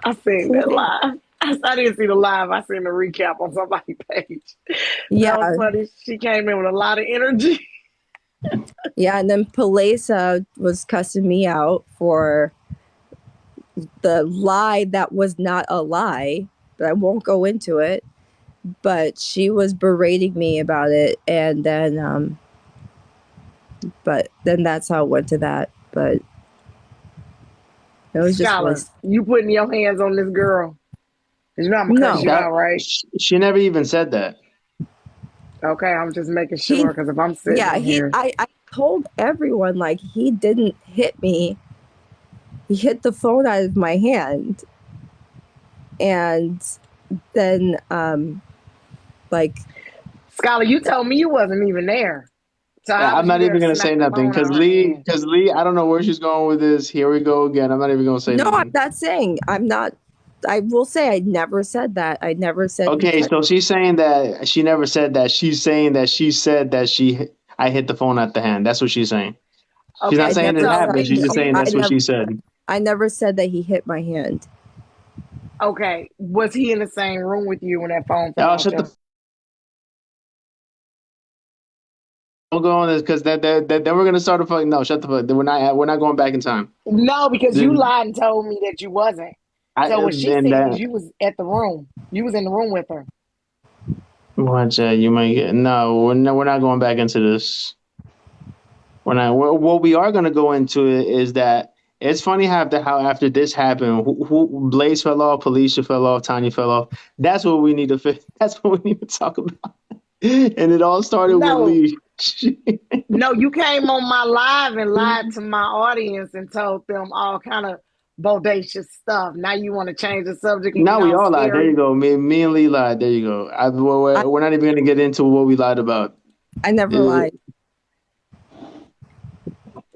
Speaker 1: I seen that
Speaker 3: cool.
Speaker 1: live. I didn't see the live. I seen the recap on somebody's page. That was
Speaker 3: Yeah.
Speaker 1: funny. She came in with a lot of energy.
Speaker 3: Yeah. And then Palesa was cussing me out for the lie that was not a lie, but I won't go into it. But she was berating me about it, and then but then that's how it went to that. But it was just
Speaker 1: Scholar, you putting your hands on this girl. 'Cause you know I'm gonna cuss
Speaker 3: no.
Speaker 1: you out, right?
Speaker 2: She never even said that.
Speaker 1: Okay, I'm just making
Speaker 3: He,
Speaker 1: sure because if I'm sitting
Speaker 3: yeah,
Speaker 1: in here,
Speaker 3: I told everyone like he didn't hit me. He hit the phone out of my hand, and then like
Speaker 1: Scholar, you told me you wasn't even there. So how
Speaker 2: I'm
Speaker 1: was you
Speaker 2: not
Speaker 1: there
Speaker 2: even
Speaker 1: to
Speaker 2: gonna
Speaker 1: snatch
Speaker 2: say
Speaker 1: the
Speaker 2: nothing
Speaker 1: phone out of her hand?
Speaker 2: Because Lee, I don't know where she's going with this. Here we go again. I'm not even gonna say
Speaker 3: no, I'm
Speaker 2: nothing.
Speaker 3: not saying I'm not. I will say I never said that. I never said he
Speaker 2: Okay,
Speaker 3: touched.
Speaker 2: so she's saying that she never said that. She's saying that she said that I hit the phone at the hand. That's what she's saying. She's not
Speaker 1: Okay,
Speaker 3: I
Speaker 1: you
Speaker 2: saying it
Speaker 3: never
Speaker 1: told
Speaker 3: said
Speaker 2: happened.
Speaker 1: me
Speaker 2: She's just saying
Speaker 3: I
Speaker 2: that's what
Speaker 3: never
Speaker 2: she said.
Speaker 3: I never said that he hit my hand.
Speaker 1: okay. Was he in the same room with you when that phone fell
Speaker 2: Oh,
Speaker 1: out
Speaker 2: shut
Speaker 1: your?
Speaker 2: the. Don't go on this because then we're gonna start a fucking. No, shut the fuck. We're not going back in time.
Speaker 1: No, because you
Speaker 2: Then
Speaker 1: lied and told me that you wasn't.
Speaker 2: I
Speaker 1: So what she
Speaker 2: and
Speaker 1: said is
Speaker 2: that
Speaker 1: you was at the room. You was in the room with her.
Speaker 2: watch you might get no. We're not going back into this. What we are going to go into it is that it's funny how after this happened, who Blaze fell off, Felicia fell off, Tanya fell off. That's what we need to That's what we need to talk about. And it all started with
Speaker 1: No,
Speaker 2: Lee.
Speaker 1: no, you came on my live and lied to my audience and told them all kind of bodacious stuff. Now you want to change the subject and get
Speaker 2: Now we
Speaker 1: all
Speaker 2: all lied. There you
Speaker 1: scary.
Speaker 2: go. Me and Lee lied. There you go.
Speaker 3: I,
Speaker 2: We're not even going to get into what we lied about.
Speaker 3: I never
Speaker 2: Uh,
Speaker 3: lied.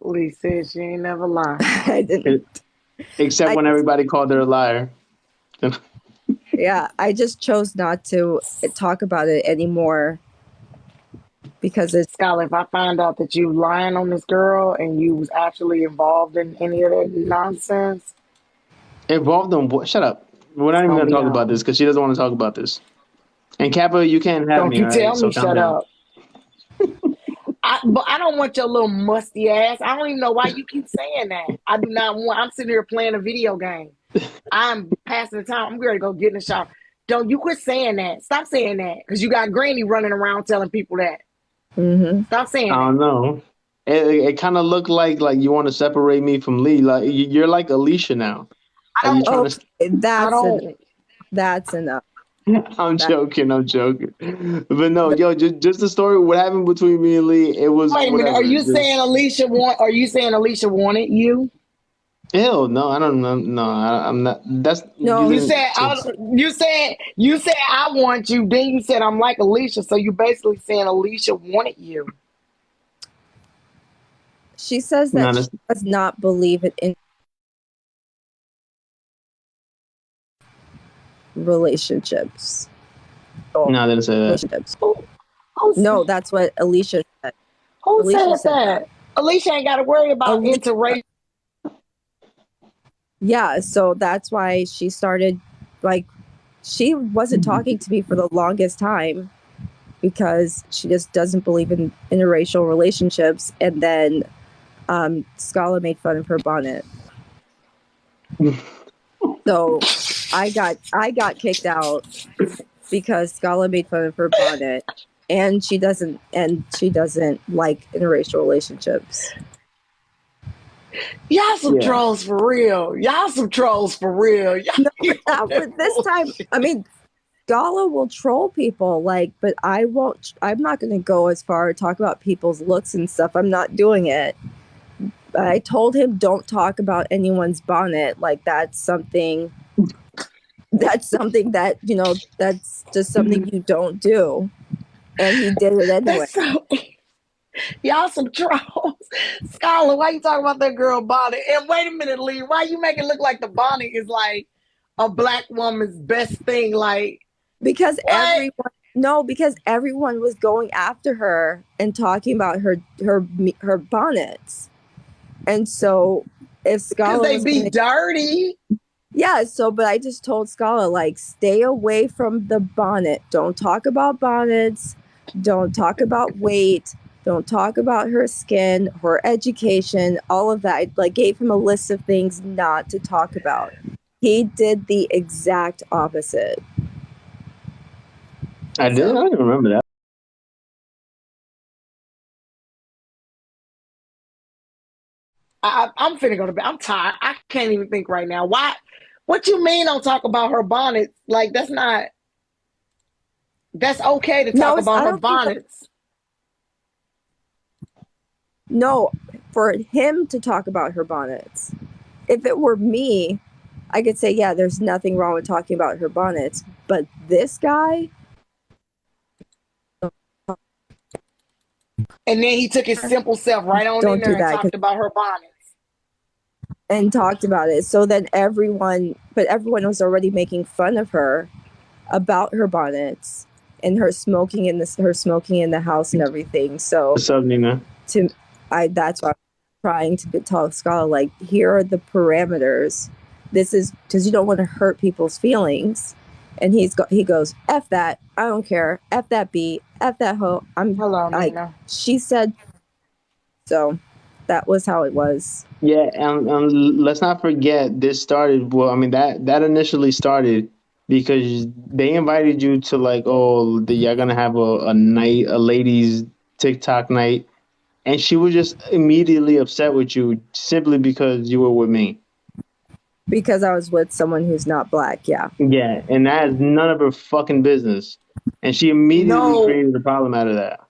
Speaker 1: Lee said she ain't never lied.
Speaker 3: I didn't.
Speaker 2: Except
Speaker 3: I
Speaker 2: when everybody called her a liar.
Speaker 3: Yeah, I just chose not to talk about it anymore because it's
Speaker 1: Skylar, if I find out that you lying on this girl and you was actually involved in any of that nonsense,
Speaker 2: Involved in what? Shut up. We're
Speaker 1: it's
Speaker 2: not even
Speaker 1: gonna
Speaker 2: going to
Speaker 1: be
Speaker 2: talk about
Speaker 1: on.
Speaker 2: this because she doesn't want to talk about this. And Kappa, you can't have
Speaker 1: Don't
Speaker 2: me,
Speaker 1: you
Speaker 2: all right?
Speaker 1: tell
Speaker 2: So
Speaker 1: me
Speaker 2: calm
Speaker 1: shut
Speaker 2: down.
Speaker 1: up. But I don't want your little musty ass. I don't even know why you keep saying that. I do not want. I'm sitting here playing a video game. I'm passing the time. I'm ready to go get in the shower. Don't you quit saying that. Stop saying that because you got Granny running around telling people that.
Speaker 3: mm-hmm.
Speaker 1: Stop saying
Speaker 2: I
Speaker 1: that.
Speaker 2: don't know. It kind of looked like you want to separate me from Lee. Like you're like Alicia now.
Speaker 1: I
Speaker 2: Like you
Speaker 1: don't.
Speaker 2: trying
Speaker 3: Okay,
Speaker 2: to.
Speaker 1: I don't.
Speaker 3: that's enough.
Speaker 2: I'm
Speaker 3: That,
Speaker 2: joking. I'm joking. But no, yo, just the story. What happened between me and Lee? It was
Speaker 1: Wait a minute. Are
Speaker 2: whatever.
Speaker 1: you saying
Speaker 2: Just
Speaker 1: Alicia want? Are you saying Alicia wanted you?
Speaker 2: hell no. I don't know. No, I'm not. That's
Speaker 3: no,
Speaker 1: You
Speaker 2: using.
Speaker 1: said I. You said I want you. Then you said I'm like Alicia. So you basically saying Alicia wanted you.
Speaker 3: she says
Speaker 2: No,
Speaker 3: that she does not believe in relationships. Oh,
Speaker 2: no, I didn't say that.
Speaker 3: relationships.
Speaker 1: Who, who,
Speaker 3: No, that's what Alicia said.
Speaker 1: who
Speaker 3: Alicia
Speaker 1: said
Speaker 3: said that.
Speaker 1: that? Alicia ain't got to worry about
Speaker 3: Ali-
Speaker 1: interracial.
Speaker 3: yeah, so that's why she started like she wasn't talking to me for the longest time because she just doesn't believe in interracial relationships. And then Skolla made fun of her bonnet. So I got kicked out because Skolla made fun of her bonnet, and she doesn't like interracial relationships.
Speaker 1: Y'all some
Speaker 2: Yeah.
Speaker 1: trolls for real. Y'all some trolls for real. Y'all
Speaker 3: No,
Speaker 1: be on
Speaker 3: not
Speaker 1: that
Speaker 3: with this time.
Speaker 1: bullshit.
Speaker 3: I mean, Skolla will troll people, like, but I won't. I'm not going to go as far to talk about people's looks and stuff. I'm not doing it. I told him don't talk about anyone's bonnet. Like that's something. That's something that That's just something you don't do. And he did it anyway.
Speaker 1: That's so. Y'all some trolls. Scholar, why you talking about that girl bonnet? And wait a minute, Lee. Why you make it look like the bonnet is like a black woman's best thing? Like
Speaker 3: Because
Speaker 1: what?
Speaker 3: because everyone was going after her and talking about her bonnets. And so if
Speaker 1: Because
Speaker 3: Skolla
Speaker 1: they
Speaker 3: was
Speaker 1: be
Speaker 3: going to,
Speaker 1: dirty.
Speaker 3: yeah, so but I just told Skolla, like, stay away from the bonnet. Don't talk about bonnets. Don't talk about weight. Don't talk about her skin, her education, all of that. I like gave him a list of things not to talk about. He did the exact opposite.
Speaker 2: I did. I
Speaker 3: So
Speaker 2: don't even remember that.
Speaker 1: I'm finna go to bed. I'm tired. I can't even think right now. Why? What you mean? Don't talk about her bonnets? Like that's not. That's okay to
Speaker 3: no,
Speaker 1: talk
Speaker 3: it's
Speaker 1: about
Speaker 3: I
Speaker 1: her
Speaker 3: don't think that,
Speaker 1: bonnets.
Speaker 3: no, for him to talk about her bonnets. If it were me, I could say, yeah, there's nothing wrong with talking about her bonnets. But this guy,
Speaker 1: And then he took his simple self right on in
Speaker 3: don't
Speaker 1: there
Speaker 3: do
Speaker 1: and
Speaker 3: that.
Speaker 1: talked about her bonnets.
Speaker 3: And talked about it. So then everyone was already making fun of her about her bonnets and her smoking in the house and everything. So
Speaker 2: What's up, Nina?
Speaker 3: to that's why I'm trying to tell Skolla, like, here are the parameters. This is because you don't want to hurt people's feelings. And he goes, F that, I don't care, F that beat, F that hoe. I'm
Speaker 1: Hello,
Speaker 3: like,
Speaker 1: Nina.
Speaker 3: she said. So that was how it was.
Speaker 2: Yeah, and let's not forget this started. Well, I mean that initially started because they invited you to like, oh, you're gonna have a night, a ladies TikTok night, and she was just immediately upset with you simply because you were with me.
Speaker 3: Because I was with someone who's not black. Yeah.
Speaker 2: Yeah, and that is none of her fucking business. And she immediately
Speaker 1: No,
Speaker 2: created a problem out of that.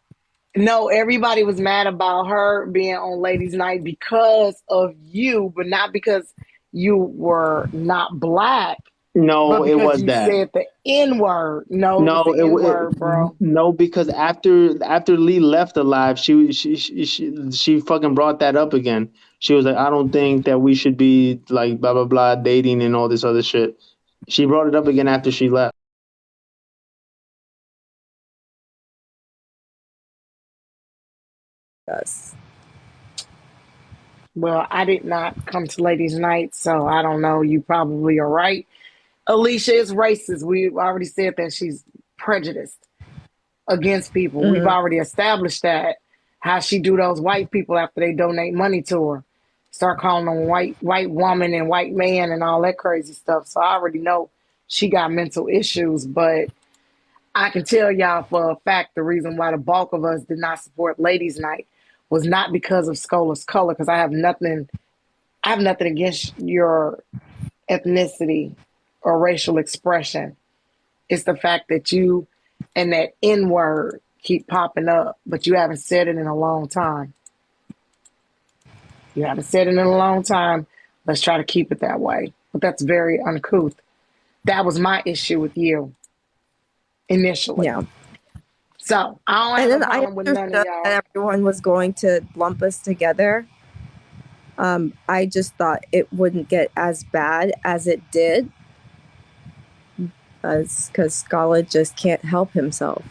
Speaker 1: no, everybody was mad about her being on ladies' night because of you, but not because you were not black, but
Speaker 2: No, it
Speaker 1: because
Speaker 2: was
Speaker 1: you
Speaker 2: that.
Speaker 1: said the N word. No, it was
Speaker 2: No,
Speaker 1: the N word,
Speaker 2: it
Speaker 1: bro.
Speaker 2: no, because after Lee left alive, she fucking brought that up again. She was like, I don't think that we should be like blah blah blah dating and all this other shit. She brought it up again after she left.
Speaker 3: Yes.
Speaker 1: Well, I did not come to ladies' night, so I don't know. You probably are right. Alicia is racist. We already said that she's prejudiced against people. We've
Speaker 3: Hmm.
Speaker 1: already established that. How she do those white people after they donate money to her. Start calling them white woman and white man and all that crazy stuff. So I already know she got mental issues, but I can tell y'all for a fact the reason why the bulk of us did not support Ladies Night was not because of Skola's color, because I have nothing against your ethnicity or racial expression. It's the fact that you and that N word keep popping up, but you haven't said it in a long time. You haven't said it in a long time. Let's try to keep it that way. But that's very uncouth. That was my issue with you initially.
Speaker 3: Yeah.
Speaker 1: So I don't
Speaker 3: And
Speaker 1: have no
Speaker 3: then I
Speaker 1: problem with none of
Speaker 3: understood
Speaker 1: y'all.
Speaker 3: that everyone was going to lump us together. I just thought it wouldn't get as bad as it did, because Scholar just can't help himself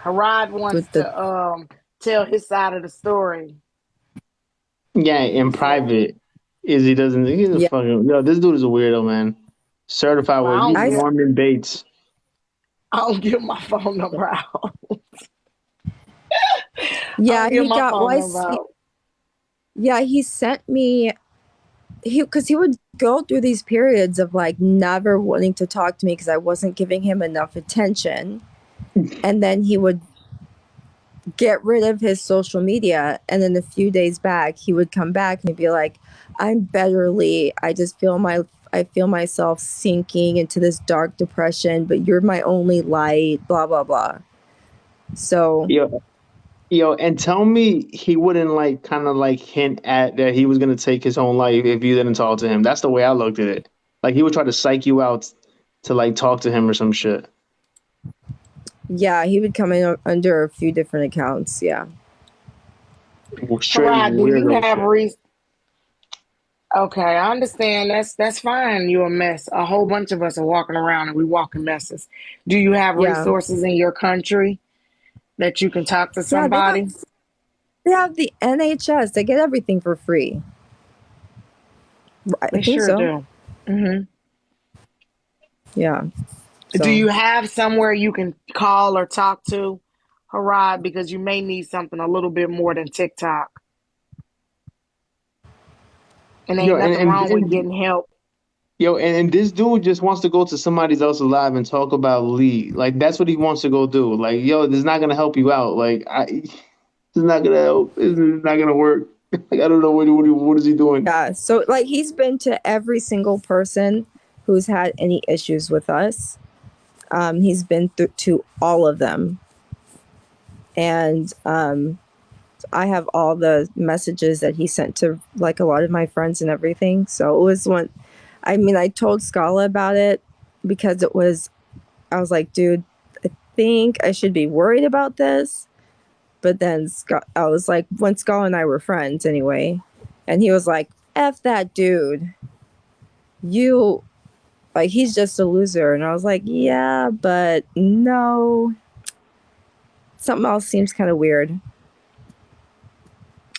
Speaker 1: Harad wants
Speaker 3: with the.
Speaker 1: to tell his side of the story.
Speaker 2: Yeah, in
Speaker 1: So
Speaker 2: private, Izzy doesn't. He's a
Speaker 3: Yeah,
Speaker 2: fucking yo. This dude is a weirdo, man. Certified
Speaker 1: well,
Speaker 2: with
Speaker 3: I
Speaker 2: Norman Bates.
Speaker 1: I don't give my phone number out. I
Speaker 3: yeah
Speaker 1: don't give
Speaker 3: he
Speaker 1: my
Speaker 3: got
Speaker 1: phone
Speaker 3: why
Speaker 1: number out.
Speaker 3: yeah he sent me because he would go through these periods of like never wanting to talk to me because I wasn't giving him enough attention, and then he would get rid of his social media, and then a few days back he would come back and he'd be like, I'm betterly, I feel myself sinking into this dark depression, but you're my only light, blah blah blah. So
Speaker 2: Yo, yo, and tell me he wouldn't like kind of like hint at that he was gonna take his own life if you didn't talk to him. That's the way I looked at it. Like he would try to psych you out to like talk to him or some shit.
Speaker 3: yeah, he would come in under a few different accounts. Yeah.
Speaker 2: Straight
Speaker 1: Harad, do you
Speaker 2: weirdo
Speaker 1: have
Speaker 2: shit.
Speaker 1: reason? Okay, I understand. That's fine. You're a mess. A whole bunch of us are walking around and we walking messes. Do you have
Speaker 3: Yeah.
Speaker 1: resources in your country that you can talk to
Speaker 3: Yeah,
Speaker 1: somebody?
Speaker 3: they have the NHS. They get everything for free. I
Speaker 1: They
Speaker 3: think
Speaker 1: sure
Speaker 3: so.
Speaker 1: do. Hmm.
Speaker 3: Yeah.
Speaker 1: Do
Speaker 3: So
Speaker 1: you have somewhere you can call or talk to, Harad? Because you may need something a little bit more than TikTok. And
Speaker 2: Yo,
Speaker 1: ain't nothing wrong with getting help.
Speaker 2: Yo, and this dude just wants to go to somebody else's live and talk about Lee. Like that's what he wants to go do. Like, yo, this is not gonna help you out. It's not gonna help. It's not gonna work. Like, I don't know what is he doing.
Speaker 3: Yeah. So like he's been to every single person who's had any issues with us. He's been to all of them. And I have all the messages that he sent to like a lot of my friends and everything. So it was one. I mean, I told Skolla about it because I was like, dude, I think I should be worried about this. But then I was like, when Skolla and I were friends anyway, and he was like, F that dude. You, like, he's just a loser. And I was like, yeah, but no. Something else seems kind of weird.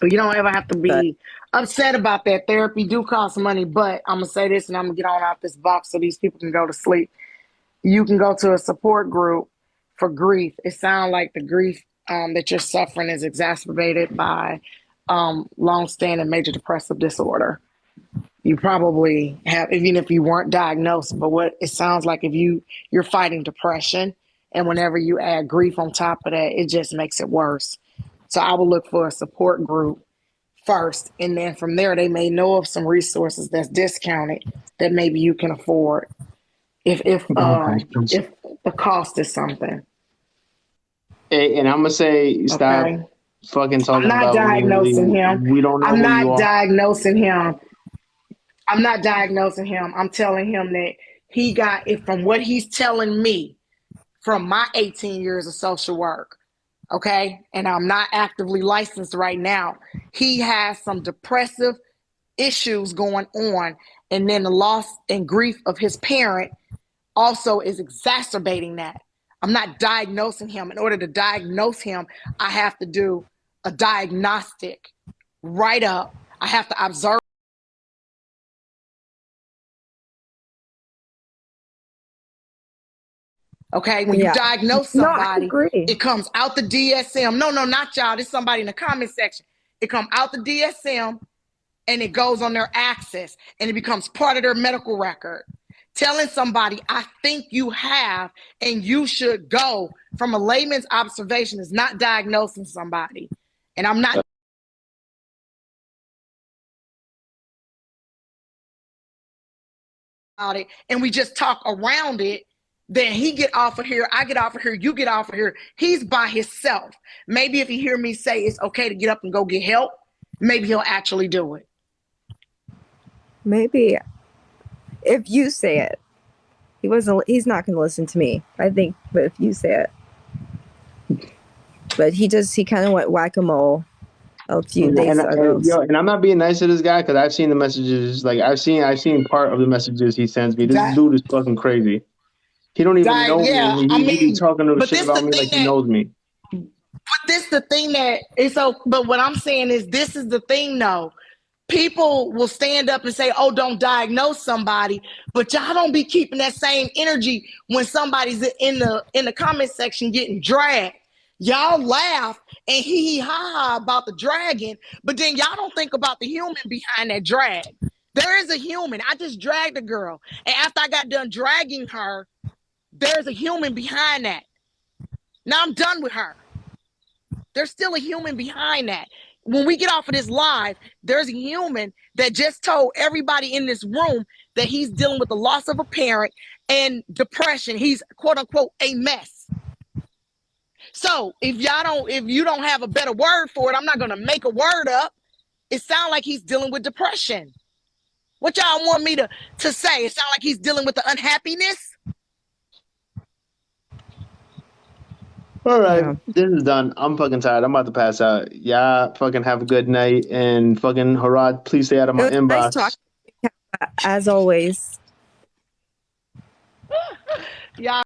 Speaker 1: You don't ever have to be upset about that. Therapy do cost money, but I'm going to say this and I'm going to get on out this box so these people can go to sleep. You can go to a support group for grief. It sounds like the grief that you're suffering is exacerbated by long-standing major depressive disorder. You probably have, even if you weren't diagnosed, but what it sounds like if you're fighting depression, and whenever you add grief on top of that, it just makes it worse. So I will look for a support group first, and then from there, they may know of some resources that's discounted that maybe you can afford if the cost is something.
Speaker 2: Hey, and I'm gonna say stop fucking talking about
Speaker 1: I'm not diagnosing him.
Speaker 2: We don't know
Speaker 1: I'm
Speaker 2: who
Speaker 1: not
Speaker 2: you are.
Speaker 1: diagnosing him. I'm not diagnosing him. I'm telling him that he got it from what he's telling me from my 18 years of social work. Okay. And I'm not actively licensed right now. He has some depressive issues going on. And then the loss and grief of his parent also is exacerbating that. I'm not diagnosing him. In order to diagnose him, I have to do a diagnostic write up. I have to observe. Okay, when you diagnose somebody, it comes out the DSM. No, not y'all. This is somebody in the comment section. It comes out the DSM and it goes on their access and it becomes part of their medical record. Telling somebody, I think you have and you should go from a layman's observation is not diagnosing somebody. And I'm not about it and we just talk around it. Then he get off of here, I get off of here, you get off of here. He's by himself. Maybe if he hear me say it's okay to get up and go get help, maybe he'll actually do it.
Speaker 3: Maybe if you say it. He's not going to listen to me, I think, but if you say it. But he kind of went whack-a-mole a few days ago.
Speaker 2: And I'm not being nice to this guy because I've seen the messages. Like I've seen part of the messages he sends me. This dude is fucking crazy. He don't even know me. He's talking to shit about me like he knows me.
Speaker 1: But this the thing that is so. But what I'm saying is, this is the thing, though. People will stand up and say, "Oh, don't diagnose somebody," but y'all don't be keeping that same energy when somebody's in the comment section getting dragged. Y'all laugh and hee ha ha about the dragging, but then y'all don't think about the human behind that drag. There is a human. I just dragged a girl, and after I got done dragging her, there's a human behind that. Now I'm done with her. There's still a human behind that. When we get off of this live, there's a human that just told everybody in this room that he's dealing with the loss of a parent and depression. He's quote unquote a mess. So if you don't have a better word for it, I'm not going to make a word up. It sounds like he's dealing with depression. What y'all want me to say? It sounds like he's dealing with the unhappiness.
Speaker 2: All right, This is done. I'm fucking tired. I'm about to pass out. Yeah, fucking have a good night and fucking Harad, please stay out of my inbox.
Speaker 3: Nice talk, as always.
Speaker 1: Yeah.